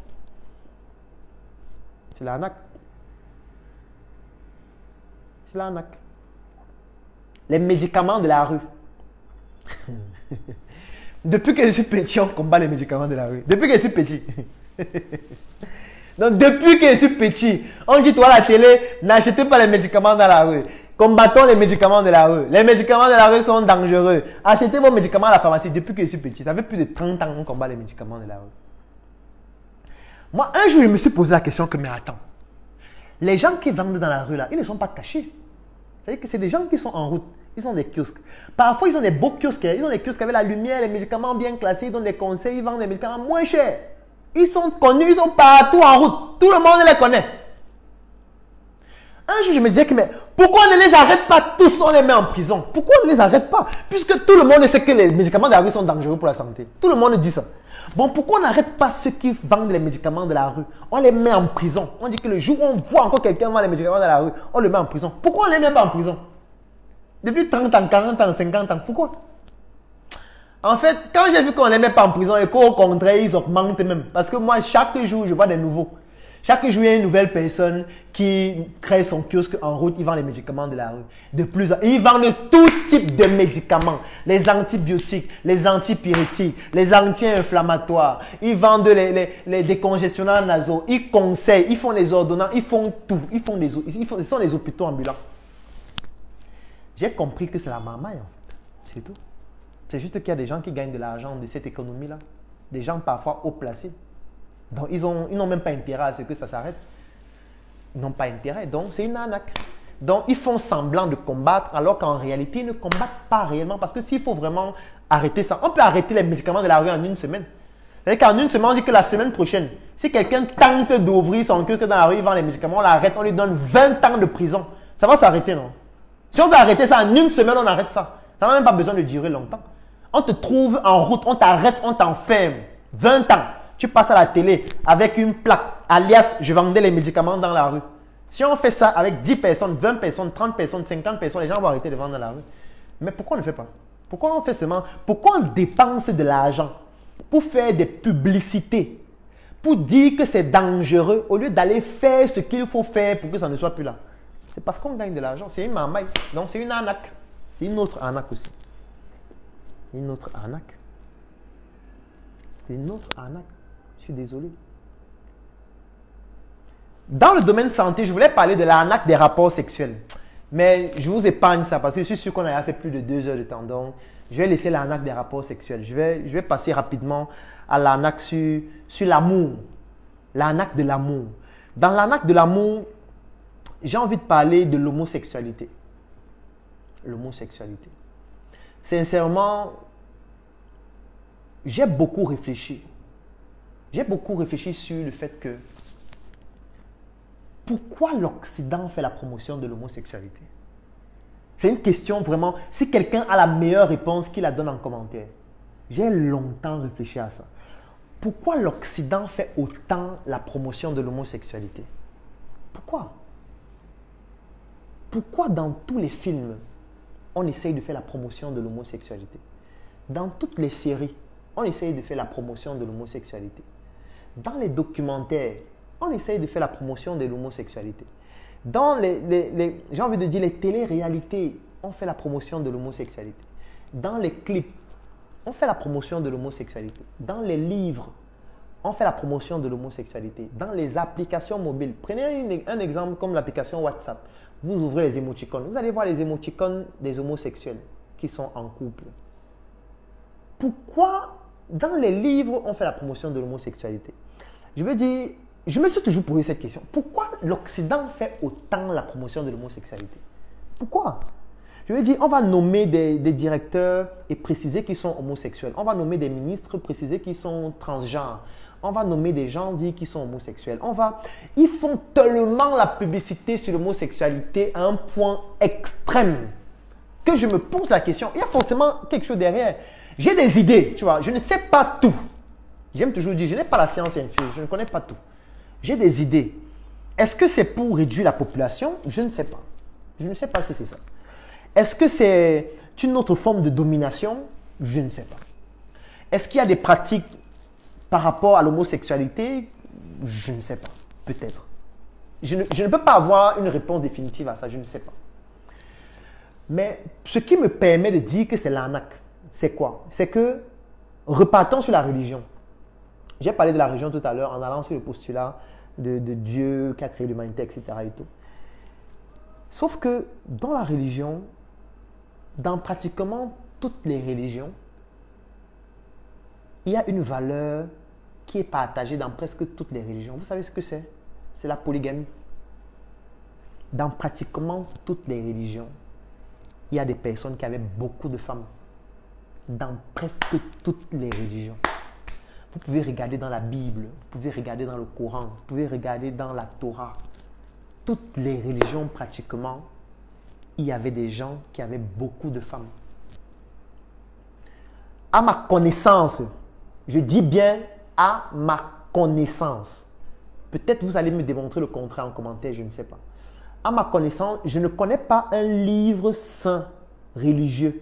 C'est l'arnaque. C'est l'arnaque. Les médicaments de la rue. Depuis que je suis petit, on combat les médicaments de la rue. Depuis que je suis petit. Donc, depuis que je suis petit, on dit, toi, à la télé, n'achetez pas les médicaments dans la rue. Combattons les médicaments de la rue. Les médicaments de la rue sont dangereux. Achetez vos médicaments à la pharmacie. Depuis que je suis petit, ça fait plus de 30 ans qu'on combat les médicaments de la rue. Moi, un jour, je me suis posé la question que, mais attends, les gens qui vendent dans la rue, là, ils ne sont pas cachés. C'est-à-dire que c'est des gens qui sont en route. Ils ont des kiosques. Parfois, ils ont des beaux kiosques. Ils ont des kiosques avec la lumière, les médicaments bien classés. Ils donnent des conseils. Ils vendent des médicaments moins chers. Ils sont connus. Ils sont partout en route. Tout le monde les connaît. Un jour, je me disais que, mais pourquoi on ne les arrête pas tous, on les met en prison? Pourquoi on ne les arrête pas? Puisque tout le monde sait que les médicaments de la rue sont dangereux pour la santé. Tout le monde dit ça. Bon, pourquoi on n'arrête pas ceux qui vendent les médicaments de la rue? On les met en prison. On dit que le jour où on voit encore quelqu'un vendre les médicaments de la rue, on le met en prison. Pourquoi on ne les met pas en prison? Depuis 30 ans, 40 ans, 50 ans, pourquoi? En fait, quand j'ai vu qu'on ne les met pas en prison et qu'au contraire, ils augmentent même. Parce que moi, chaque jour, je vois des nouveaux. Chaque jour, il y a une nouvelle personne qui crée son kiosque en route. Il vend les médicaments de la rue. De plus en plus. Ils vendent tout type de médicaments. Les antibiotiques, les antipyrétiques, les anti-inflammatoires. Ils vendent les décongestionnants nasaux. Ils conseillent, ils font les ordonnances, ils font tout. Ils sont les hôpitaux ambulants. J'ai compris que c'est la marmaille, en fait. C'est tout. C'est juste qu'il y a des gens qui gagnent de l'argent de cette économie-là. Des gens parfois haut placés. Donc, ils n'ont même pas intérêt à ce que ça s'arrête. Ils n'ont pas intérêt. Donc, c'est une arnaque. Donc, ils font semblant de combattre alors qu'en réalité, ils ne combattent pas réellement. Parce que s'il faut vraiment arrêter ça, on peut arrêter les médicaments de la rue en une semaine. C'est-à-dire qu'en une semaine, on dit que la semaine prochaine, si quelqu'un tente d'ouvrir son kiosque dans la rue, il vend les médicaments, on l'arrête, on lui donne 20 ans de prison. Ça va s'arrêter, non? Si on veut arrêter ça en une semaine, on arrête ça. Ça n'a même pas besoin de durer longtemps. On te trouve en route, on t'arrête, on t'enferme. 20 ans. Tu passes à la télé avec une plaque, alias, je vendais les médicaments dans la rue. Si on fait ça avec 10 personnes, 20 personnes, 30 personnes, 50 personnes, les gens vont arrêter de vendre dans la rue. Mais pourquoi on ne le fait pas? Pourquoi on fait seulement? Pourquoi on dépense de l'argent pour faire des publicités, pour dire que c'est dangereux, au lieu d'aller faire ce qu'il faut faire pour que ça ne soit plus là? C'est parce qu'on gagne de l'argent. C'est une marmaille. Donc, c'est une arnaque. C'est une autre arnaque aussi. Une autre arnaque. C'est une autre arnaque. Je suis désolé. Dans le domaine santé, je voulais parler de l'arnaque des rapports sexuels. Mais je vous épargne ça parce que je suis sûr qu'on a fait plus de 2 heures de temps. Donc, je vais laisser l'arnaque des rapports sexuels. Je vais passer rapidement à l'arnaque sur l'amour. L'arnaque de l'amour. Dans l'arnaque de l'amour, j'ai envie de parler de l'homosexualité. L'homosexualité. Sincèrement, j'ai beaucoup réfléchi. J'ai beaucoup réfléchi sur le fait que pourquoi l'Occident fait la promotion de l'homosexualité? C'est une question vraiment, si quelqu'un a la meilleure réponse, qu'il la donne en commentaire. J'ai longtemps réfléchi à ça. Pourquoi l'Occident fait autant la promotion de l'homosexualité? Pourquoi? Pourquoi dans tous les films, on essaye de faire la promotion de l'homosexualité? Dans toutes les séries, on essaye de faire la promotion de l'homosexualité. Dans les documentaires, on essaye de faire la promotion de l'homosexualité. Dans j'ai envie de dire, les télé-réalités, on fait la promotion de l'homosexualité. Dans les clips, on fait la promotion de l'homosexualité. Dans les livres, on fait la promotion de l'homosexualité. Dans les applications mobiles, prenez un exemple comme l'application WhatsApp. Vous ouvrez les émoticônes. Vous allez voir les émoticônes des homosexuels qui sont en couple. Pourquoi dans les livres, on fait la promotion de l'homosexualité? Je veux dire, je me suis toujours posé cette question. Pourquoi l'Occident fait autant la promotion de l'homosexualité? Pourquoi? Je veux dire, on va nommer des directeurs et préciser qu'ils sont homosexuels. On va nommer des ministres, préciser qu'ils sont transgenres. On va nommer des gens, dire qu'ils sont homosexuels. Ils font tellement la publicité sur l'homosexualité à un point extrême que je me pose la question. Il y a forcément quelque chose derrière. J'ai des idées, tu vois. Je ne sais pas tout. J'aime toujours dire, je n'ai pas la science infuse. Je ne connais pas tout. J'ai des idées. Est-ce que c'est pour réduire la population? Je ne sais pas. Je ne sais pas si c'est ça. Est-ce que c'est une autre forme de domination? Je ne sais pas. Est-ce qu'il y a des pratiques par rapport à l'homosexualité? Je ne sais pas. Peut-être. Je ne peux pas avoir une réponse définitive à ça. Je ne sais pas. Mais ce qui me permet de dire que c'est l'arnaque, c'est quoi? C'est que, repartons sur la religion. J'ai parlé de la religion tout à l'heure en allant sur le postulat de Dieu qui a créé l'humanité, etc. et tout. Sauf que dans la religion, dans pratiquement toutes les religions, il y a une valeur qui est partagée dans presque toutes les religions. Vous savez ce que c'est? C'est la polygamie. Dans pratiquement toutes les religions, il y a des personnes qui avaient beaucoup de femmes. Dans presque toutes les religions. Vous pouvez regarder dans la Bible, vous pouvez regarder dans le Coran, vous pouvez regarder dans la Torah. Toutes les religions pratiquement, il y avait des gens qui avaient beaucoup de femmes. À ma connaissance, je dis bien à ma connaissance. Peut-être vous allez me démontrer le contraire en commentaire, je ne sais pas. À ma connaissance, je ne connais pas un livre saint religieux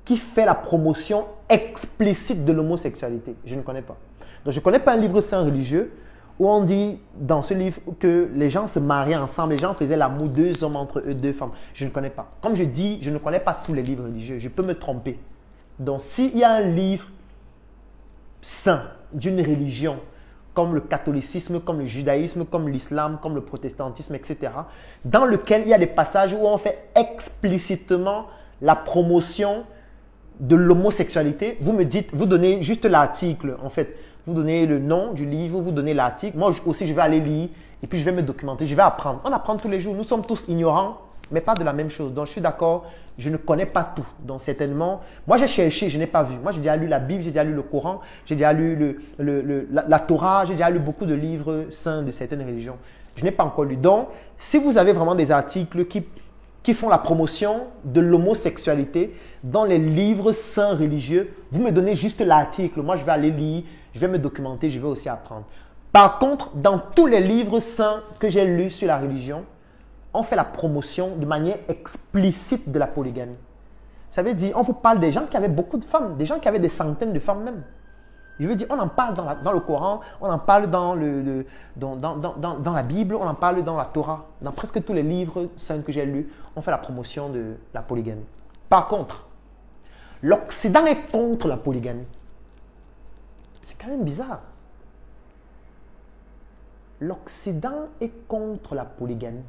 qui fait la promotion explicite de l'homosexualité. Je ne connais pas. Donc, je ne connais pas un livre saint religieux où on dit dans ce livre que les gens se mariaient ensemble, les gens faisaient l'amour, 2 hommes entre eux, 2 femmes. Je ne connais pas. Comme je dis, je ne connais pas tous les livres religieux. Je peux me tromper. Donc, s'il y a un livre saint d'une religion, comme le catholicisme, comme le judaïsme, comme l'islam, comme le protestantisme, etc., dans lequel il y a des passages où on fait explicitement la promotion de l'homosexualité, vous me dites, vous donnez juste l'article, en fait. Vous donnez le nom du livre, vous donnez l'article. Moi aussi, je vais aller lire et puis je vais me documenter, je vais apprendre. On apprend tous les jours. Nous sommes tous ignorants, mais pas de la même chose. Donc, je suis d'accord, je ne connais pas tout. Donc, certainement, moi, j'ai cherché, je n'ai pas vu. Moi, j'ai déjà lu la Bible, j'ai déjà lu le Coran, j'ai déjà lu la Torah, j'ai déjà lu beaucoup de livres saints de certaines religions. Je n'ai pas encore lu. Donc, si vous avez vraiment des articles qui font la promotion de l'homosexualité dans les livres saints religieux, vous me donnez juste l'article. Moi, je vais aller lire, je vais me documenter, je vais aussi apprendre. Par contre, dans tous les livres saints que j'ai lus sur la religion, on fait la promotion de manière explicite de la polygamie. Ça veut dire, on vous parle des gens qui avaient beaucoup de femmes, des gens qui avaient des centaines de femmes même. Je veux dire, on en parle dans le Coran, on en parle dans la Bible, on en parle dans la Torah. Dans presque tous les livres saints que j'ai lus, on fait la promotion de la polygamie. Par contre, l'Occident est contre la polygamie. C'est quand même bizarre. L'Occident est contre la polygamie.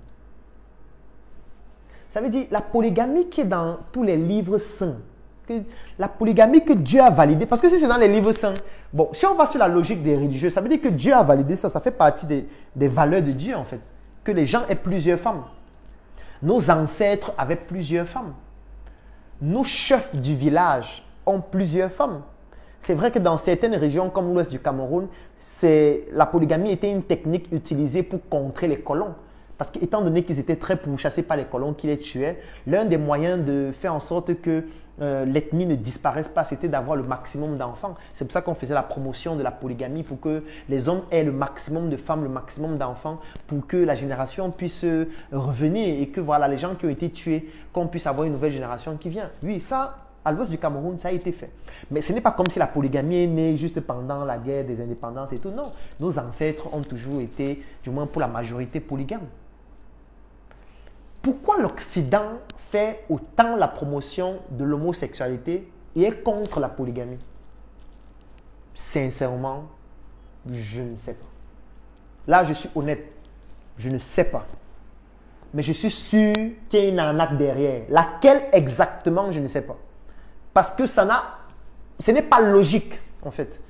Ça veut dire la polygamie qui est dans tous les livres saints. La polygamie que Dieu a validée, parce que si c'est dans les livres saints, bon, si on va sur la logique des religieux, ça veut dire que Dieu a validé ça, ça fait partie des valeurs de Dieu en fait, que les gens aient plusieurs femmes. Nos ancêtres avaient plusieurs femmes. Nos chefs du village ont plusieurs femmes. C'est vrai que dans certaines régions comme l'ouest du Cameroun, la polygamie était une technique utilisée pour contrer les colons. Parce qu'étant donné qu'ils étaient très pourchassés par les colons qui les tuaient, l'un des moyens de faire en sorte que l'ethnie ne disparaisse pas, c'était d'avoir le maximum d'enfants. C'est pour ça qu'on faisait la promotion de la polygamie, pour que les hommes aient le maximum de femmes, le maximum d'enfants, pour que la génération puisse revenir et que voilà, les gens qui ont été tués, qu'on puisse avoir une nouvelle génération qui vient. Oui, ça, à l'ouest du Cameroun, ça a été fait. Mais ce n'est pas comme si la polygamie est née juste pendant la guerre des indépendances et tout. Non, nos ancêtres ont toujours été, du moins pour la majorité, polygames. Pourquoi l'Occident fait autant la promotion de l'homosexualité et est contre la polygamie? Sincèrement, je ne sais pas. Là, je suis honnête. Je ne sais pas. Mais je suis sûr qu'il y a une arnaque derrière. Laquelle exactement, je ne sais pas. Parce que ce n'est pas logique, en fait.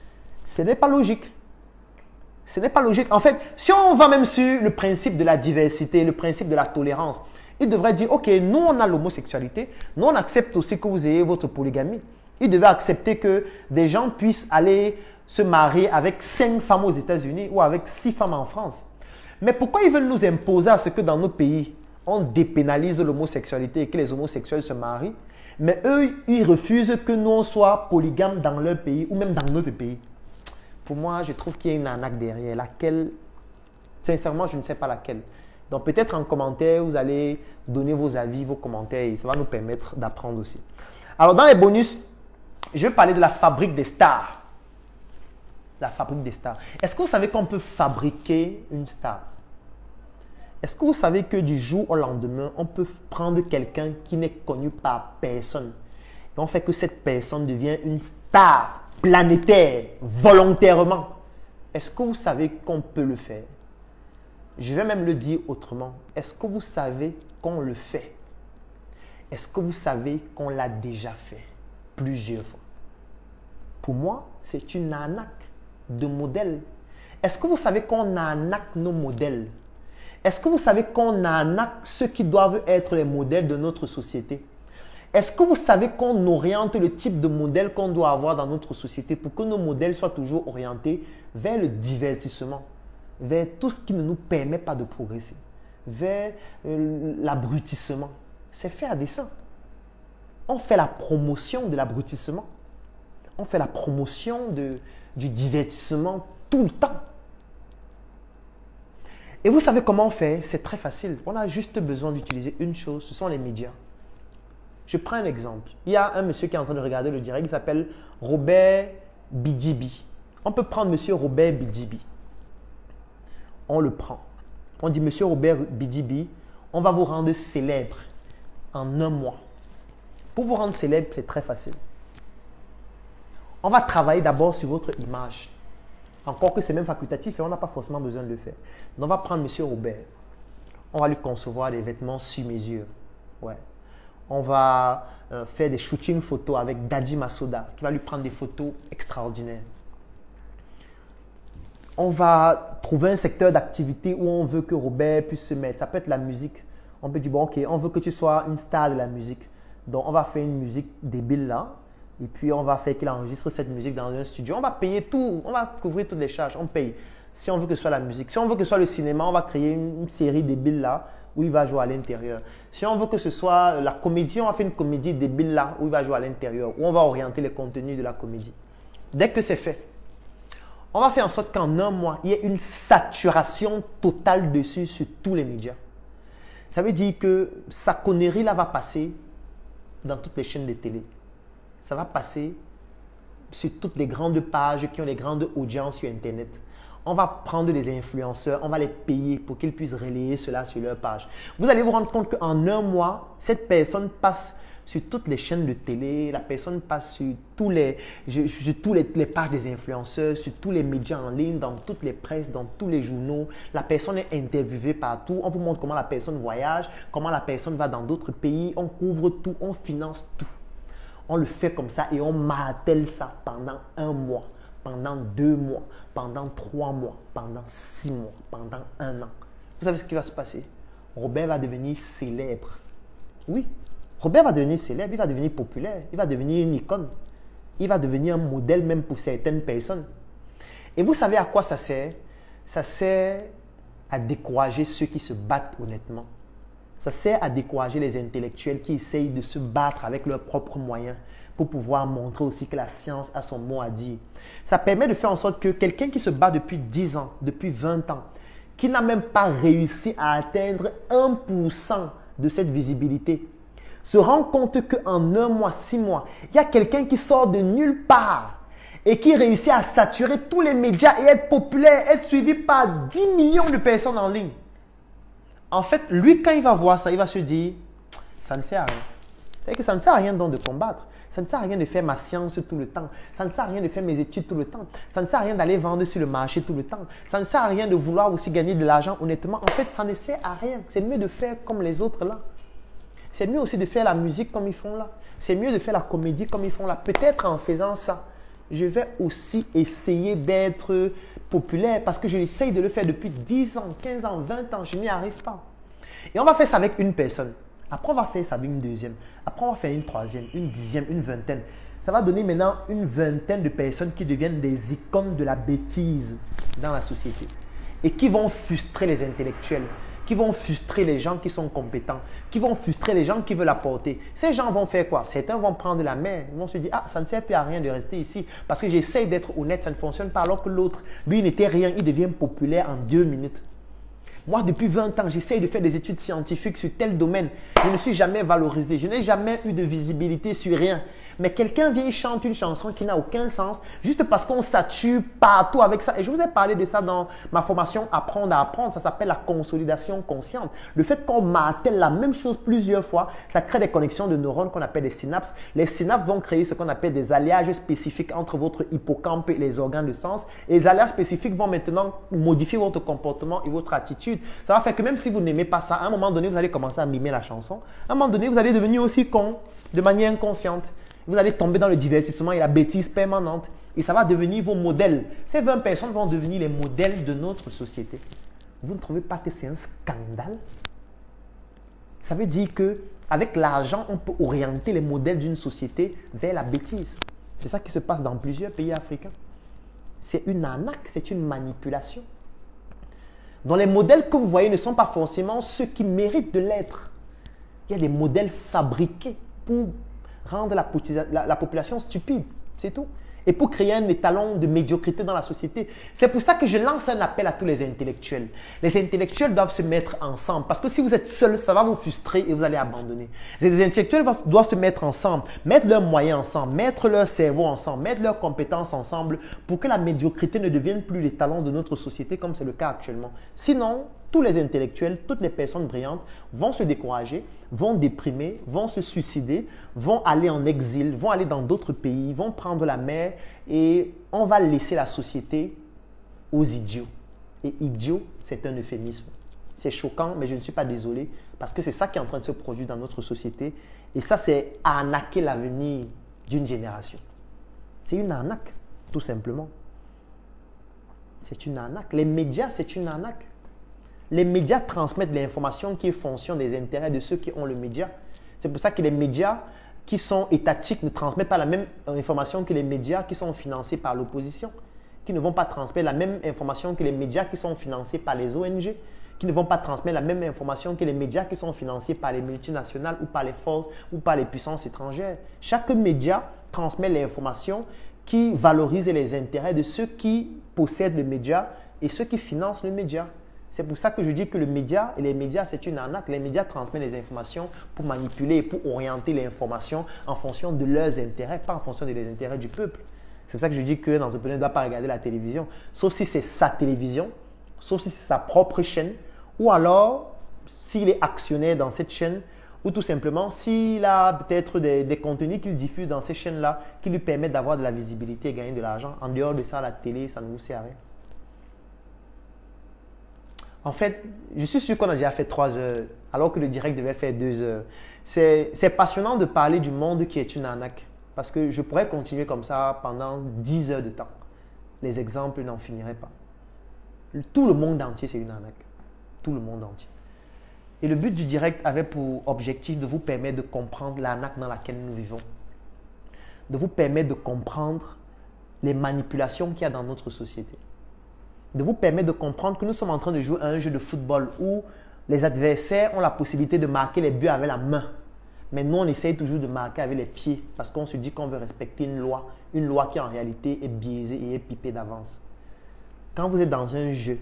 Ce n'est pas logique. Ce n'est pas logique. En fait, si on va même sur le principe de la diversité, le principe de la tolérance, il devrait dire, ok, nous on a l'homosexualité, nous on accepte aussi que vous ayez votre polygamie. Il devait accepter que des gens puissent aller se marier avec 5 femmes aux États-Unis ou avec 6 femmes en France. Mais pourquoi ils veulent nous imposer à ce que dans nos pays, on dépénalise l'homosexualité et que les homosexuels se marient, mais eux, ils refusent que nous on soit polygames dans leur pays ou même dans notre pays? Pour moi, je trouve qu'il y a une arnaque derrière, laquelle, sincèrement, je ne sais pas laquelle. Donc peut-être en commentaire, vous allez donner vos avis, vos commentaires et ça va nous permettre d'apprendre aussi. Alors dans les bonus, je vais parler de la fabrique des stars. La fabrique des stars. Est-ce que vous savez qu'on peut fabriquer une star? Est-ce que vous savez que du jour au lendemain, on peut prendre quelqu'un qui n'est connu par personne et on fait que cette personne devient une star planétaire volontairement? Est-ce que vous savez qu'on peut le faire? Je vais même le dire autrement. Est-ce que vous savez qu'on le fait? Est-ce que vous savez qu'on l'a déjà fait plusieurs fois? Pour moi, c'est une arnaque de modèle. Est-ce que vous savez qu'on arnaque nos modèles? Est-ce que vous savez qu'on arnaque ceux qui doivent être les modèles de notre société? Est-ce que vous savez qu'on oriente le type de modèle qu'on doit avoir dans notre société pour que nos modèles soient toujours orientés vers le divertissement, vers tout ce qui ne nous permet pas de progresser, vers l'abrutissement? C'est fait à dessein. On fait la promotion de l'abrutissement. On fait la promotion du divertissement tout le temps. Et vous savez comment on fait? C'est très facile. On a juste besoin d'utiliser une chose, ce sont les médias. Je prends un exemple. Il y a un monsieur qui est en train de regarder le direct, il s'appelle Robert Bidjibi. On peut prendre monsieur Robert Bidjibi. On le prend. On dit, monsieur Robert Bidjibi, on va vous rendre célèbre en un mois. Pour vous rendre célèbre, c'est très facile. On va travailler d'abord sur votre image. Encore que c'est même facultatif et on n'a pas forcément besoin de le faire. Donc on va prendre monsieur Robert. On va lui concevoir des vêtements sur mesure. Ouais. On va faire des shootings photos avec Dadji Masoda qui va lui prendre des photos extraordinaires. On va trouver un secteur d'activité où on veut que Robert puisse se mettre. Ça peut être la musique. On peut dire, bon, ok, on veut que tu sois une star de la musique. Donc, on va faire une musique débile là. Et puis, on va faire qu'il enregistre cette musique dans un studio. On va payer tout. On va couvrir toutes les charges. On paye. Si on veut que ce soit la musique. Si on veut que ce soit le cinéma, on va créer une série débile là où il va jouer à l'intérieur. Si on veut que ce soit la comédie, on va faire une comédie débile là où il va jouer à l'intérieur. Où on va orienter les contenus de la comédie. Dès que c'est fait, on va faire en sorte qu'en un mois, il y ait une saturation totale dessus sur tous les médias. Ça veut dire que sa connerie là va passer dans toutes les chaînes de télé. Ça va passer sur toutes les grandes pages qui ont les grandes audiences sur Internet. On va prendre des influenceurs, on va les payer pour qu'ils puissent relayer cela sur leur page. Vous allez vous rendre compte qu'en un mois, cette personne passe sur toutes les chaînes de télé, la personne passe sur tous les pages des influenceurs, sur tous les médias en ligne, dans toutes les presses, dans tous les journaux. La personne est interviewée partout. On vous montre comment la personne voyage, comment la personne va dans d'autres pays. On couvre tout, on finance tout. On le fait comme ça et on martèle ça pendant un mois, pendant 2 mois, pendant 3 mois, pendant 6 mois, pendant 1 an. Vous savez ce qui va se passer? Robert va devenir célèbre. Oui. Robert va devenir célèbre, il va devenir populaire, il va devenir une icône. Il va devenir un modèle même pour certaines personnes. Et vous savez à quoi ça sert? Ça sert à décourager ceux qui se battent honnêtement. Ça sert à décourager les intellectuels qui essayent de se battre avec leurs propres moyens pour pouvoir montrer aussi que la science a son mot à dire. Ça permet de faire en sorte que quelqu'un qui se bat depuis 10 ans, depuis 20 ans, qui n'a même pas réussi à atteindre 1% de cette visibilité, se rend compte qu'en 1 mois, 6 mois, il y a quelqu'un qui sort de nulle part et qui réussit à saturer tous les médias et être populaire, être suivi par 10 millions de personnes en ligne. En fait, lui, quand il va voir ça, il va se dire, ça ne sert à rien. C'est-à-dire que ça ne sert à rien donc de combattre. Ça ne sert à rien de faire ma science tout le temps. Ça ne sert à rien de faire mes études tout le temps. Ça ne sert à rien d'aller vendre sur le marché tout le temps. Ça ne sert à rien de vouloir aussi gagner de l'argent honnêtement. En fait, ça ne sert à rien. C'est mieux de faire comme les autres là. C'est mieux aussi de faire la musique comme ils font là. C'est mieux de faire la comédie comme ils font là. Peut-être en faisant ça, je vais aussi essayer d'être populaire parce que je essaye de le faire depuis 10 ans, 15 ans, 20 ans. Je n'y arrive pas. Et on va faire ça avec une personne. Après, on va faire ça avec une deuxième. Après, on va faire une troisième, une dixième, une vingtaine. Ça va donner maintenant une vingtaine de personnes qui deviennent des icônes de la bêtise dans la société et qui vont frustrer les intellectuels, qui vont frustrer les gens qui sont compétents, qui vont frustrer les gens qui veulent apporter. Ces gens vont faire quoi? Certains vont prendre la main, ils vont se dire « Ah, ça ne sert plus à rien de rester ici parce que j'essaie d'être honnête, ça ne fonctionne pas. » Alors que l'autre, lui, il n'était rien, il devient populaire en 2 minutes. Moi, depuis 20 ans, j'essaye de faire des études scientifiques sur tel domaine. Je ne suis jamais valorisé. Je n'ai jamais eu de visibilité sur rien. Mais quelqu'un vient et chante une chanson qui n'a aucun sens juste parce qu'on sature partout avec ça. Et je vous ai parlé de ça dans ma formation Apprendre à apprendre. Ça s'appelle la consolidation consciente. Le fait qu'on martèle la même chose plusieurs fois, ça crée des connexions de neurones qu'on appelle des synapses. Les synapses vont créer ce qu'on appelle des alliages spécifiques entre votre hippocampe et les organes de sens. Et les alliages spécifiques vont maintenant modifier votre comportement et votre attitude. Ça va faire que même si vous n'aimez pas ça, à un moment donné, vous allez commencer à mimer la chanson. À un moment donné, vous allez devenir aussi con de manière inconsciente. Vous allez tomber dans le divertissement et la bêtise permanente. Et ça va devenir vos modèles. Ces 20 personnes vont devenir les modèles de notre société. Vous ne trouvez pas que c'est un scandale? Ça veut dire qu'avec l'argent, on peut orienter les modèles d'une société vers la bêtise. C'est ça qui se passe dans plusieurs pays africains. C'est une arnaque, c'est une manipulation. Donc les modèles que vous voyez ne sont pas forcément ceux qui méritent de l'être. Il y a des modèles fabriqués pour rendre la population stupide, c'est tout. Et pour créer un étalon de médiocrité dans la société. C'est pour ça que je lance un appel à tous les intellectuels. Les intellectuels doivent se mettre ensemble. Parce que si vous êtes seul, ça va vous frustrer et vous allez abandonner. Les intellectuels doivent se mettre ensemble, mettre leurs moyens ensemble, mettre leur cerveau ensemble, mettre leurs compétences ensemble pour que la médiocrité ne devienne plus l'étalon de notre société comme c'est le cas actuellement. Sinon, tous les intellectuels, toutes les personnes brillantes vont se décourager, vont déprimer, vont se suicider, vont aller en exil, vont aller dans d'autres pays, vont prendre la mer et on va laisser la société aux idiots. Et idiot, c'est un euphémisme. C'est choquant, mais je ne suis pas désolé parce que c'est ça qui est en train de se produire dans notre société. Et ça, c'est arnaquer l'avenir d'une génération. C'est une arnaque, tout simplement. C'est une arnaque. Les médias, c'est une arnaque. Les médias transmettent l'information qui est fonction des intérêts de ceux qui ont le média. C'est pour ça que les médias qui sont étatiques ne transmettent pas la même information que les médias qui sont financés par l'opposition, qui ne vont pas transmettre la même information que les médias qui sont financés par les ONG, qui ne vont pas transmettre la même information que les médias qui sont financés par les multinationales ou par les forces ou par les puissances étrangères. Chaque média transmet l'information qui valorise les intérêts de ceux qui possèdent le média et ceux qui financent le média. C'est pour ça que je dis que le média et les médias, c'est une arnaque. Les médias transmettent les informations pour manipuler et pour orienter l'information en fonction de leurs intérêts, pas en fonction des intérêts du peuple. C'est pour ça que je dis qu'un entrepreneur ne doit pas regarder la télévision, sauf si c'est sa télévision, sauf si c'est sa propre chaîne, ou alors s'il est actionnaire dans cette chaîne, ou tout simplement s'il a peut-être des contenus qu'il diffuse dans ces chaînes-là qui lui permettent d'avoir de la visibilité et gagner de l'argent. En dehors de ça, la télé, ça ne vous sert à rien. En fait, je suis sûr qu'on a déjà fait 3 heures, alors que le direct devait faire 2 heures. C'est passionnant de parler du monde qui est une arnaque, parce que je pourrais continuer comme ça pendant 10 heures de temps. Les exemples n'en finiraient pas. Tout le monde entier, c'est une arnaque. Tout le monde entier. Et le but du direct avait pour objectif de vous permettre de comprendre l'arnaque dans laquelle nous vivons. De vous permettre de comprendre les manipulations qu'il y a dans notre société. De vous permettre de comprendre que nous sommes en train de jouer à un jeu de football où les adversaires ont la possibilité de marquer les buts avec la main. Mais nous, on essaye toujours de marquer avec les pieds parce qu'on se dit qu'on veut respecter une loi qui en réalité est biaisée et est pipée d'avance. Quand vous êtes dans un jeu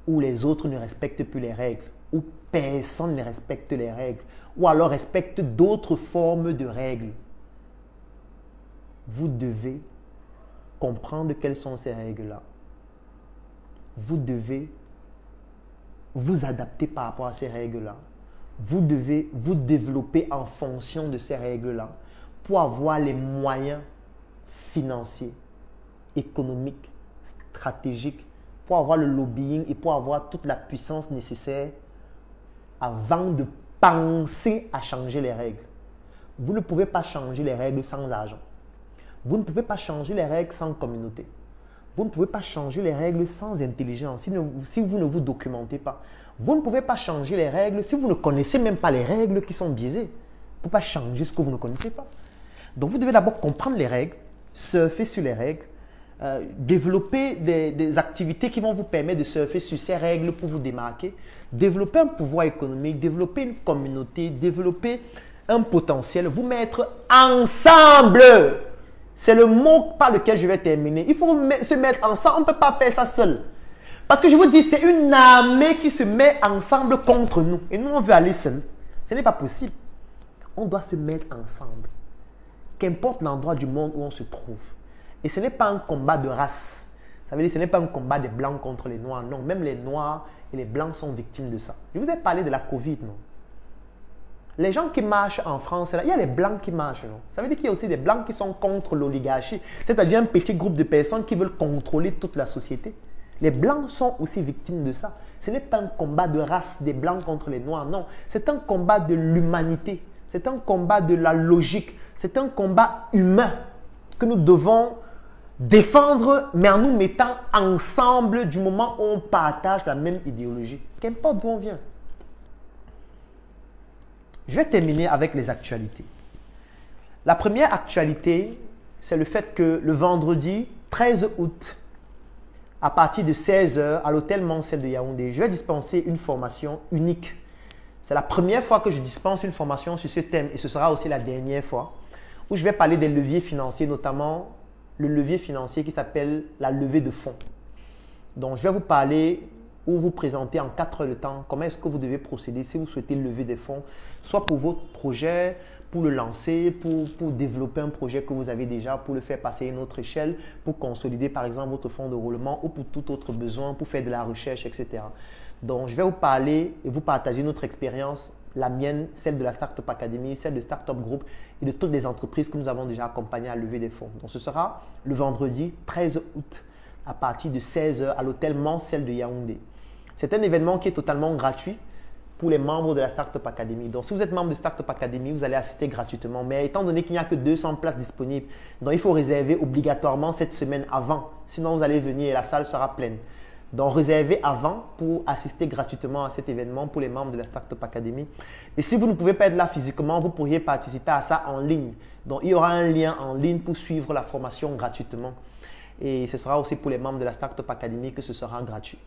où les autres ne respectent plus les règles, où personne ne respecte les règles, ou alors respecte d'autres formes de règles, vous devez comprendre quelles sont ces règles-là. Vous devez vous adapter par rapport à ces règles-là. Vous devez vous développer en fonction de ces règles-là pour avoir les moyens financiers, économiques, stratégiques, pour avoir le lobbying et pour avoir toute la puissance nécessaire avant de penser à changer les règles. Vous ne pouvez pas changer les règles sans argent. Vous ne pouvez pas changer les règles sans communauté. Vous ne pouvez pas changer les règles sans intelligence, si vous ne vous documentez pas. Vous ne pouvez pas changer les règles si vous ne connaissez même pas les règles qui sont biaisées. Vous ne pouvez pas changer ce que vous ne connaissez pas. Donc, vous devez d'abord comprendre les règles, surfer sur les règles, développer des activités qui vont vous permettre de surfer sur ces règles pour vous démarquer, développer un pouvoir économique, développer une communauté, développer un potentiel, vous mettre ensemble. C'est le mot par lequel je vais terminer. Il faut se mettre ensemble. On ne peut pas faire ça seul. Parce que je vous dis, c'est une armée qui se met ensemble contre nous. Et nous, on veut aller seul. Ce n'est pas possible. On doit se mettre ensemble. Qu'importe l'endroit du monde où on se trouve. Et ce n'est pas un combat de race. Ça veut dire que ce n'est pas un combat des blancs contre les noirs. Non, même les noirs et les blancs sont victimes de ça. Je vous ai parlé de la Covid, non? Les gens qui marchent en France, là, il y a les blancs qui marchent, non? Ça veut dire qu'il y a aussi des blancs qui sont contre l'oligarchie. C'est-à-dire un petit groupe de personnes qui veulent contrôler toute la société. Les blancs sont aussi victimes de ça. Ce n'est pas un combat de race des blancs contre les noirs, non. C'est un combat de l'humanité. C'est un combat de la logique. C'est un combat humain que nous devons défendre, mais en nous mettant ensemble du moment où on partage la même idéologie. Qu'importe d'où on vient. Je vais terminer avec les actualités. La première actualité, c'est le fait que le vendredi 13 août, à partir de 16 h, à l'hôtel Mancel de Yaoundé, je vais dispenser une formation unique. C'est la première fois que je dispense une formation sur ce thème et ce sera aussi la dernière fois où je vais parler des leviers financiers, notamment le levier financier qui s'appelle la levée de fonds. Donc, je vais vous parler ou vous présenter en 4 heures de temps comment est-ce que vous devez procéder si vous souhaitez lever des fonds, soit pour votre projet, pour le lancer, pour développer un projet que vous avez déjà, pour le faire passer à une autre échelle, pour consolider par exemple votre fonds de roulement ou pour tout autre besoin, pour faire de la recherche, etc. Donc, je vais vous parler et vous partager notre expérience, la mienne, celle de la Startup Academy, celle de Startup Group et de toutes les entreprises que nous avons déjà accompagnées à lever des fonds. Donc, ce sera le vendredi 13 août à partir de 16 h à l'hôtel Mancel de Yaoundé. C'est un événement qui est totalement gratuit pour les membres de la Startup Academy. Donc, si vous êtes membre de Startup Academy, vous allez assister gratuitement. Mais étant donné qu'il n'y a que 200 places disponibles, donc il faut réserver obligatoirement cette semaine avant. Sinon, vous allez venir et la salle sera pleine. Donc, réservez avant pour assister gratuitement à cet événement pour les membres de la Startup Academy. Et si vous ne pouvez pas être là physiquement, vous pourriez participer à ça en ligne. Donc, il y aura un lien en ligne pour suivre la formation gratuitement. Et ce sera aussi pour les membres de la Startup Academy que ce sera gratuit.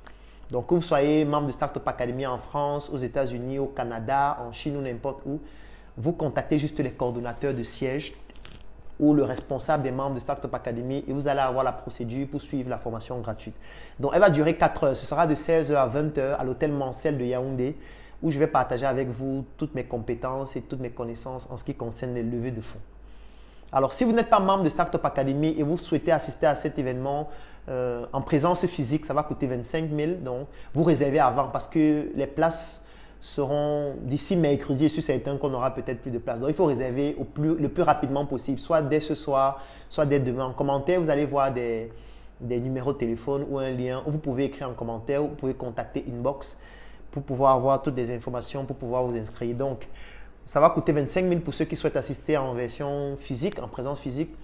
Donc, que vous soyez membre de Startup Academy en France, aux États-Unis, au Canada, en Chine ou n'importe où, vous contactez juste les coordonnateurs de siège ou le responsable des membres de Startup Academy et vous allez avoir la procédure pour suivre la formation gratuite. Donc, elle va durer 4 heures. Ce sera de 16 h à 20 h à l'hôtel Mancel de Yaoundé où je vais partager avec vous toutes mes compétences et toutes mes connaissances en ce qui concerne les levées de fonds. Alors, si vous n'êtes pas membre de Startup Academy et vous souhaitez assister à cet événement en présence physique, ça va coûter 25 000. Donc, vous réservez avant parce que les places seront d'ici mercredi. Je suis certain qu'on aura peut-être plus de places. Donc, il faut réserver le plus rapidement possible, soit dès ce soir, soit dès demain. En commentaire, vous allez voir des numéros de téléphone ou un lien où vous pouvez écrire en commentaire, ou vous pouvez contacter Inbox pour pouvoir avoir toutes les informations, pour pouvoir vous inscrire. Donc, ça va coûter 25 000 pour ceux qui souhaitent assister en version physique, en présence physique.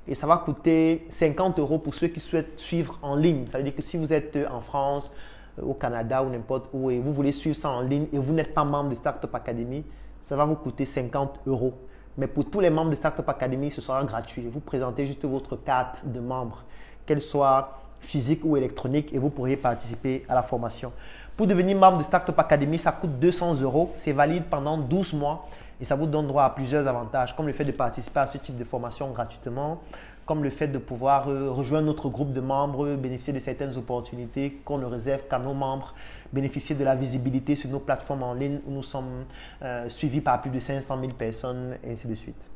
Et ça va coûter 50 € pour ceux qui souhaitent suivre en ligne. Ça veut dire que si vous êtes en France, au Canada ou n'importe où et vous voulez suivre ça en ligne et vous n'êtes pas membre de Startup Academy, ça va vous coûter 50 €. Mais pour tous les membres de Startup Academy, ce sera gratuit. Vous présentez juste votre carte de membre, qu'elle soit physique ou électronique, et vous pourriez participer à la formation. Pour devenir membre de Startup Academy, ça coûte 200 €. C'est valide pendant 12 mois et ça vous donne droit à plusieurs avantages, comme le fait de participer à ce type de formation gratuitement, comme le fait de pouvoir rejoindre notre groupe de membres, bénéficier de certaines opportunités qu'on ne réserve qu'à nos membres, bénéficier de la visibilité sur nos plateformes en ligne où nous sommes suivis par plus de 500 000 personnes, et ainsi de suite.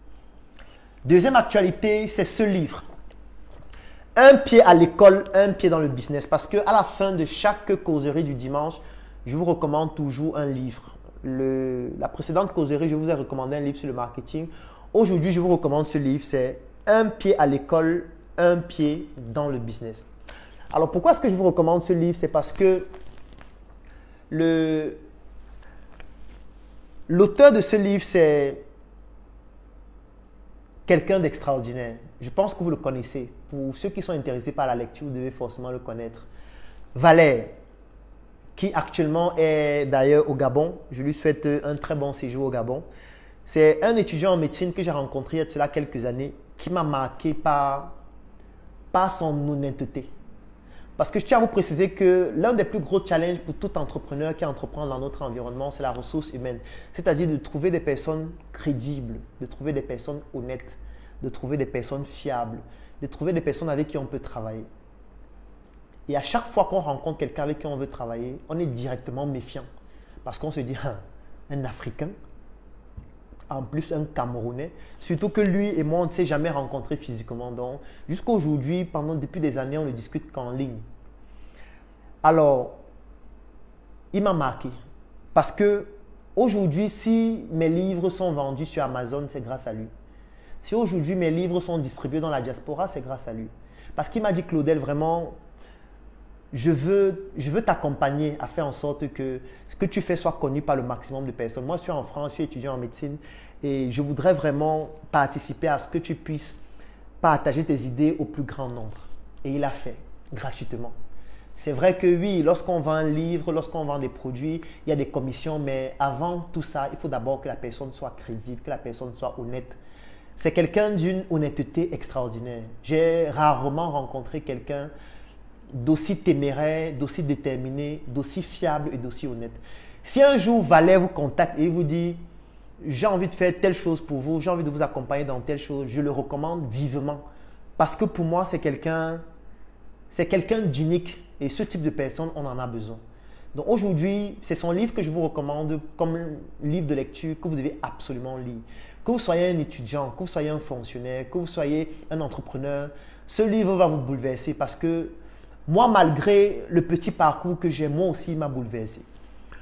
Deuxième actualité, c'est ce livre. Un pied à l'école, un pied dans le business. Parce qu'à la fin de chaque causerie du dimanche, je vous recommande toujours un livre. La précédente causerie, je vous ai recommandé un livre sur le marketing. Aujourd'hui, je vous recommande ce livre, c'est Un pied à l'école, un pied dans le business. Alors, pourquoi est-ce que je vous recommande ce livre? C'est parce que l'auteur de ce livre, c'est quelqu'un d'extraordinaire. Je pense que vous le connaissez. Pour ceux qui sont intéressés par la lecture, vous devez forcément le connaître. Valère, qui actuellement est d'ailleurs au Gabon. Je lui souhaite un très bon séjour au Gabon. C'est un étudiant en médecine que j'ai rencontré il y a de cela quelques années, qui m'a marqué par son honnêteté. Parce que je tiens à vous préciser que l'un des plus gros challenges pour tout entrepreneur qui entreprend dans notre environnement, c'est la ressource humaine. C'est-à-dire de trouver des personnes crédibles, de trouver des personnes honnêtes, de trouver des personnes fiables, de trouver des personnes avec qui on peut travailler. Et à chaque fois qu'on rencontre quelqu'un avec qui on veut travailler, on est directement méfiant. Parce qu'on se dit, ah, un Africain, en plus un Camerounais, surtout que lui et moi, on ne s'est jamais rencontrés physiquement. Donc, jusqu'à aujourd'hui, depuis des années, on ne discute qu'en ligne. Alors, il m'a marqué. Parce que aujourd'hui, si mes livres sont vendus sur Amazon, c'est grâce à lui. Si aujourd'hui mes livres sont distribués dans la diaspora, c'est grâce à lui. Parce qu'il m'a dit, Claudel, vraiment, je veux t'accompagner à faire en sorte que ce que tu fais soit connu par le maximum de personnes. Moi, je suis en France, je suis étudiant en médecine et je voudrais vraiment participer à ce que tu puisses partager tes idées au plus grand nombre. Et il a fait, gratuitement. C'est vrai que oui, lorsqu'on vend un livre, lorsqu'on vend des produits, il y a des commissions, mais avant tout ça, il faut d'abord que la personne soit crédible, que la personne soit honnête. C'est quelqu'un d'une honnêteté extraordinaire. J'ai rarement rencontré quelqu'un d'aussi téméraire, d'aussi déterminé, d'aussi fiable et d'aussi honnête. Si un jour Valère vous contacte et il vous dit « j'ai envie de faire telle chose pour vous, j'ai envie de vous accompagner dans telle chose », je le recommande vivement. Parce que pour moi, c'est quelqu'un d'unique et ce type de personne, on en a besoin. Donc aujourd'hui, c'est son livre que je vous recommande comme livre de lecture que vous devez absolument lire. Que vous soyez un étudiant, que vous soyez un fonctionnaire, que vous soyez un entrepreneur, ce livre va vous bouleverser parce que moi, malgré le petit parcours que j'ai, moi aussi, il m'a bouleversé.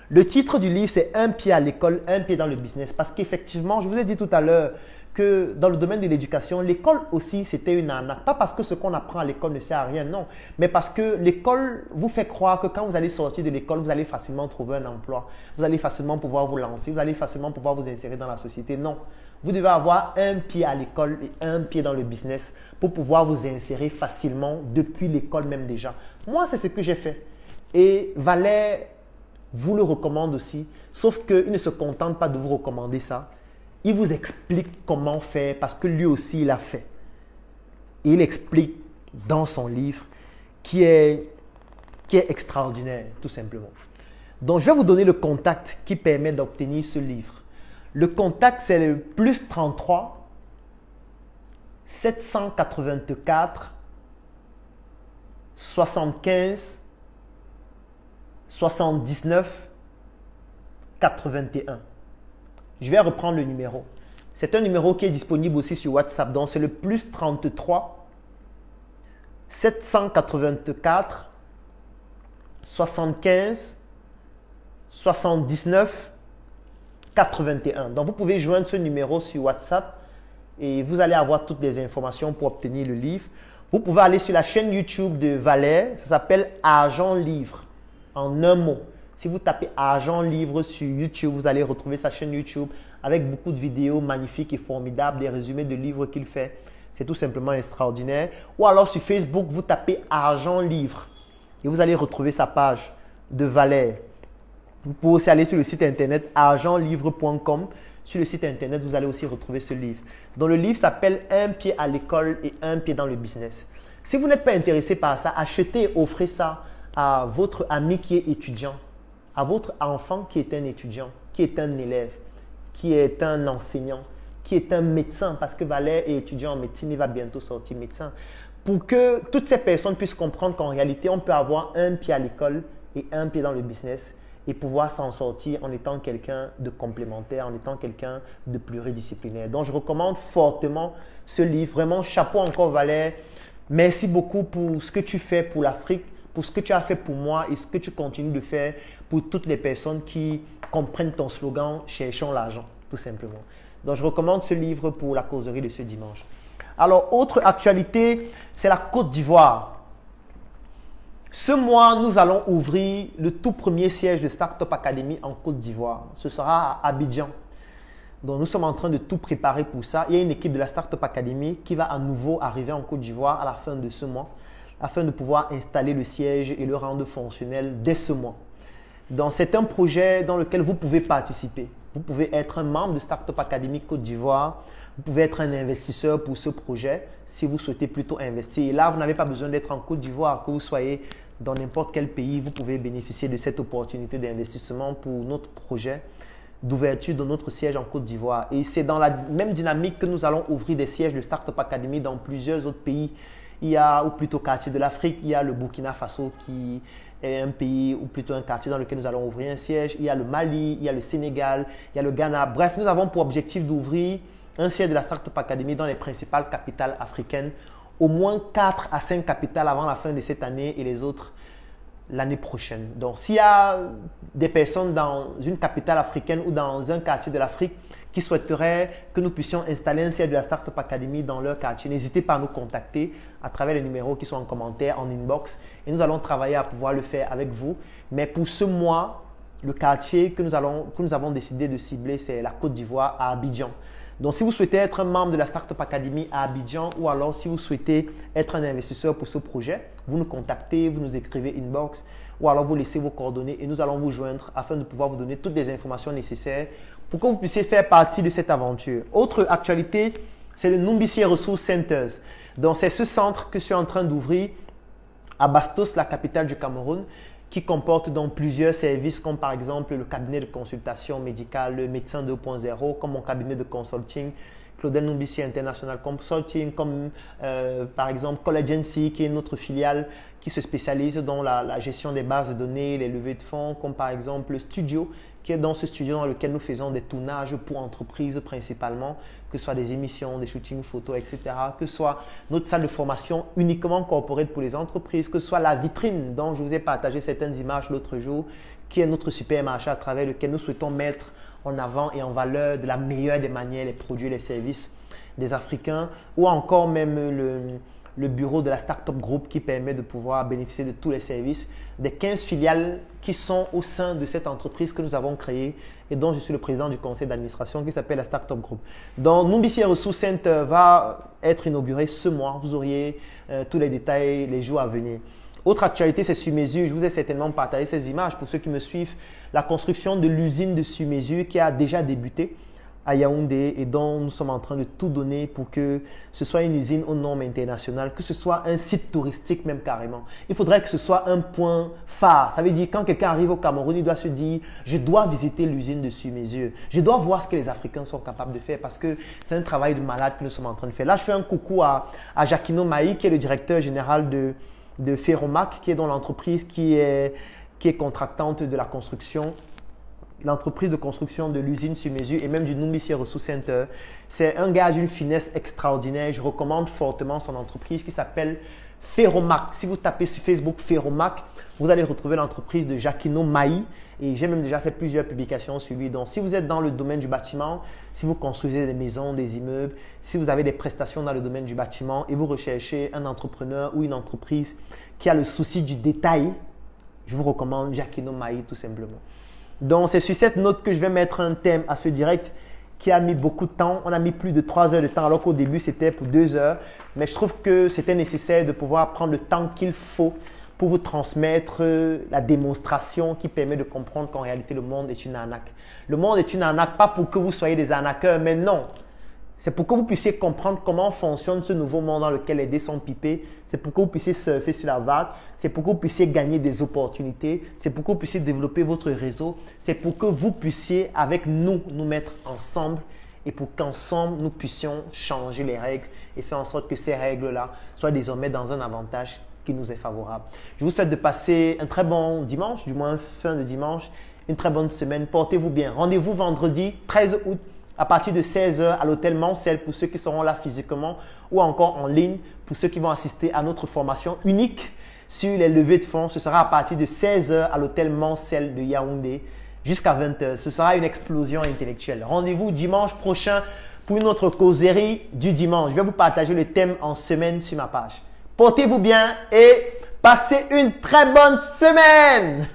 Le titre du livre, c'est « Un pied à l'école, un pied dans le business ». Parce qu'effectivement, je vous ai dit tout à l'heure que dans le domaine de l'éducation, l'école aussi, c'était une arnaque. Pas parce que ce qu'on apprend à l'école ne sert à rien, non. Mais parce que l'école vous fait croire que quand vous allez sortir de l'école, vous allez facilement trouver un emploi. Vous allez facilement pouvoir vous lancer. Vous allez facilement pouvoir vous insérer dans la société. Non. Vous devez avoir un pied à l'école et un pied dans le business pour pouvoir vous insérer facilement depuis l'école même déjà. Moi, c'est ce que j'ai fait. Et Valère vous le recommande aussi, sauf qu'il ne se contente pas de vous recommander ça. Il vous explique comment faire parce que lui aussi, il a fait. Et il explique dans son livre qui est extraordinaire, tout simplement. Donc, je vais vous donner le contact qui permet d'obtenir ce livre. Le contact, c'est le +33 784 75 79 81. Je vais reprendre le numéro. C'est un numéro qui est disponible aussi sur WhatsApp. Donc, c'est le +33 784 75 79 81. Donc, vous pouvez joindre ce numéro sur WhatsApp et vous allez avoir toutes les informations pour obtenir le livre. Vous pouvez aller sur la chaîne YouTube de Valère. Ça s'appelle Argent Livre, en un mot. Si vous tapez Argent Livre sur YouTube, vous allez retrouver sa chaîne YouTube avec beaucoup de vidéos magnifiques et formidables, des résumés de livres qu'il fait. C'est tout simplement extraordinaire. Ou alors sur Facebook, vous tapez Argent Livre et vous allez retrouver sa page de Valère. Vous pouvez aussi aller sur le site internet argentlivre.com. Sur le site internet, vous allez aussi retrouver ce livre. Donc, le livre s'appelle « Un pied à l'école et un pied dans le business ». Si vous n'êtes pas intéressé par ça, achetez et offrez ça à votre ami qui est étudiant, à votre enfant qui est un étudiant, qui est un élève, qui est un enseignant, qui est un médecin, parce que Valère est étudiant en médecine, il va bientôt sortir médecin. Pour que toutes ces personnes puissent comprendre qu'en réalité, on peut avoir un pied à l'école et un pied dans le business et pouvoir s'en sortir en étant quelqu'un de complémentaire, en étant quelqu'un de pluridisciplinaire. Donc, je recommande fortement ce livre. Vraiment, chapeau encore Valère. Merci beaucoup pour ce que tu fais pour l'Afrique, pour ce que tu as fait pour moi et ce que tu continues de faire pour toutes les personnes qui comprennent ton slogan « Cherchons l'argent », tout simplement. Donc, je recommande ce livre pour la causerie de ce dimanche. Alors, autre actualité, c'est la Côte d'Ivoire. Ce mois, nous allons ouvrir le tout premier siège de Startup Academy en Côte d'Ivoire. Ce sera à Abidjan. Donc, nous sommes en train de tout préparer pour ça. Il y a une équipe de la Startup Academy qui va à nouveau arriver en Côte d'Ivoire à la fin de ce mois afin de pouvoir installer le siège et le rendre fonctionnel dès ce mois. Donc, c'est un projet dans lequel vous pouvez participer. Vous pouvez être un membre de Startup Academy Côte d'Ivoire. Vous pouvez être un investisseur pour ce projet si vous souhaitez plutôt investir. Et là, vous n'avez pas besoin d'être en Côte d'Ivoire, que vous soyez dans n'importe quel pays, vous pouvez bénéficier de cette opportunité d'investissement pour notre projet d'ouverture de notre siège en Côte d'Ivoire. Et c'est dans la même dynamique que nous allons ouvrir des sièges de Startup Academy dans plusieurs autres pays il y a, ou plutôt quartier de l'Afrique, il y a le Burkina Faso qui est un pays, ou plutôt un quartier dans lequel nous allons ouvrir un siège. Il y a le Mali, il y a le Sénégal, il y a le Ghana. Bref, nous avons pour objectif d'ouvrir un siège de la Startup Academy dans les principales capitales africaines, au moins 4 à 5 capitales avant la fin de cette année et les autres l'année prochaine. Donc, s'il y a des personnes dans une capitale africaine ou dans un quartier de l'Afrique qui souhaiteraient que nous puissions installer un siège de la Startup Academy dans leur quartier, n'hésitez pas à nous contacter à travers les numéros qui sont en commentaire, en inbox, et nous allons travailler à pouvoir le faire avec vous. Mais pour ce mois, le quartier que nous avons décidé de cibler, c'est la Côte d'Ivoire à Abidjan. Donc, si vous souhaitez être un membre de la Startup Academy à Abidjan ou alors si vous souhaitez être un investisseur pour ce projet, vous nous contactez, vous nous écrivez inbox ou alors vous laissez vos coordonnées et nous allons vous joindre afin de pouvoir vous donner toutes les informations nécessaires pour que vous puissiez faire partie de cette aventure. Autre actualité, c'est le Numbisi Resource Centers. Donc, c'est ce centre que je suis en train d'ouvrir à Bastos, la capitale du Cameroun, qui comporte donc plusieurs services comme par exemple le cabinet de consultation médicale, le médecin 2.0, comme mon cabinet de consulting, Claudel Numbisi International Consulting, comme par exemple Collagency, qui est notre filiale qui se spécialise dans la gestion des bases de données, les levées de fonds, comme par exemple le Studio, qui est dans ce studio dans lequel nous faisons des tournages pour entreprises principalement, que ce soit des émissions, des shootings photos, etc. Que ce soit notre salle de formation uniquement corporate pour les entreprises, que ce soit la vitrine dont je vous ai partagé certaines images l'autre jour, qui est notre supermarché à travers lequel nous souhaitons mettre en avant et en valeur de la meilleure des manières les produits et les services des Africains, ou encore même le bureau de la Startup Group qui permet de pouvoir bénéficier de tous les services des 15 filiales qui sont au sein de cette entreprise que nous avons créée et dont je suis le président du conseil d'administration qui s'appelle la Startup Group. Donc, Numbisi Resource Center va être inauguré ce mois. Vous auriez tous les détails les jours à venir. Autre actualité, c'est sur mesure. Je vous ai certainement partagé ces images pour ceux qui me suivent. La construction de l'usine de sur mesure qui a déjà débuté à Yaoundé et dont nous sommes en train de tout donner pour que ce soit une usine aux normes internationales, que ce soit un site touristique même carrément. Il faudrait que ce soit un point phare. Ça veut dire quand quelqu'un arrive au Cameroun, il doit se dire « je dois visiter l'usine de sur-mesure. Je dois voir ce que les Africains sont capables de faire parce que c'est un travail de malade que nous sommes en train de faire. » Là, je fais un coucou à Jacquino Maï qui est le directeur général de Ferromac, qui est dans l'entreprise qui est contractante de la construction, l'entreprise de construction de l'usine sur mesure et même du Numbisi Resource Center. C'est un gars d'une finesse extraordinaire. Je recommande fortement son entreprise qui s'appelle Ferromac. Si vous tapez sur Facebook Ferromac, vous allez retrouver l'entreprise de Jacquino Maï et j'ai même déjà fait plusieurs publications sur lui. Donc, si vous êtes dans le domaine du bâtiment, si vous construisez des maisons, des immeubles, si vous avez des prestations dans le domaine du bâtiment et vous recherchez un entrepreneur ou une entreprise qui a le souci du détail, je vous recommande Jacquino Maï tout simplement. Donc, c'est sur cette note que je vais mettre un thème à ce direct qui a mis beaucoup de temps. On a mis plus de 3 heures de temps alors qu'au début, c'était pour 2 heures. Mais je trouve que c'était nécessaire de pouvoir prendre le temps qu'il faut pour vous transmettre la démonstration qui permet de comprendre qu'en réalité, le monde est une arnaque. Le monde est une arnaque, pas pour que vous soyez des arnaqueurs, mais non. C'est pour que vous puissiez comprendre comment fonctionne ce nouveau monde dans lequel les dés sont pipés. C'est pour que vous puissiez surfer sur la vague. C'est pour que vous puissiez gagner des opportunités. C'est pour que vous puissiez développer votre réseau. C'est pour que vous puissiez, avec nous mettre ensemble et pour qu'ensemble, nous puissions changer les règles et faire en sorte que ces règles-là soient désormais dans un avantage qui nous est favorable. Je vous souhaite de passer un très bon dimanche, du moins fin de dimanche, une très bonne semaine. Portez-vous bien. Rendez-vous vendredi 13 août. À partir de 16 h à l'hôtel Mancel pour ceux qui seront là physiquement ou encore en ligne pour ceux qui vont assister à notre formation unique sur les levées de fonds. Ce sera à partir de 16 h à l'hôtel Mancel de Yaoundé jusqu'à 20 h. Ce sera une explosion intellectuelle. Rendez-vous dimanche prochain pour une autre causerie du dimanche. Je vais vous partager le thème en semaine sur ma page. Portez-vous bien et passez une très bonne semaine!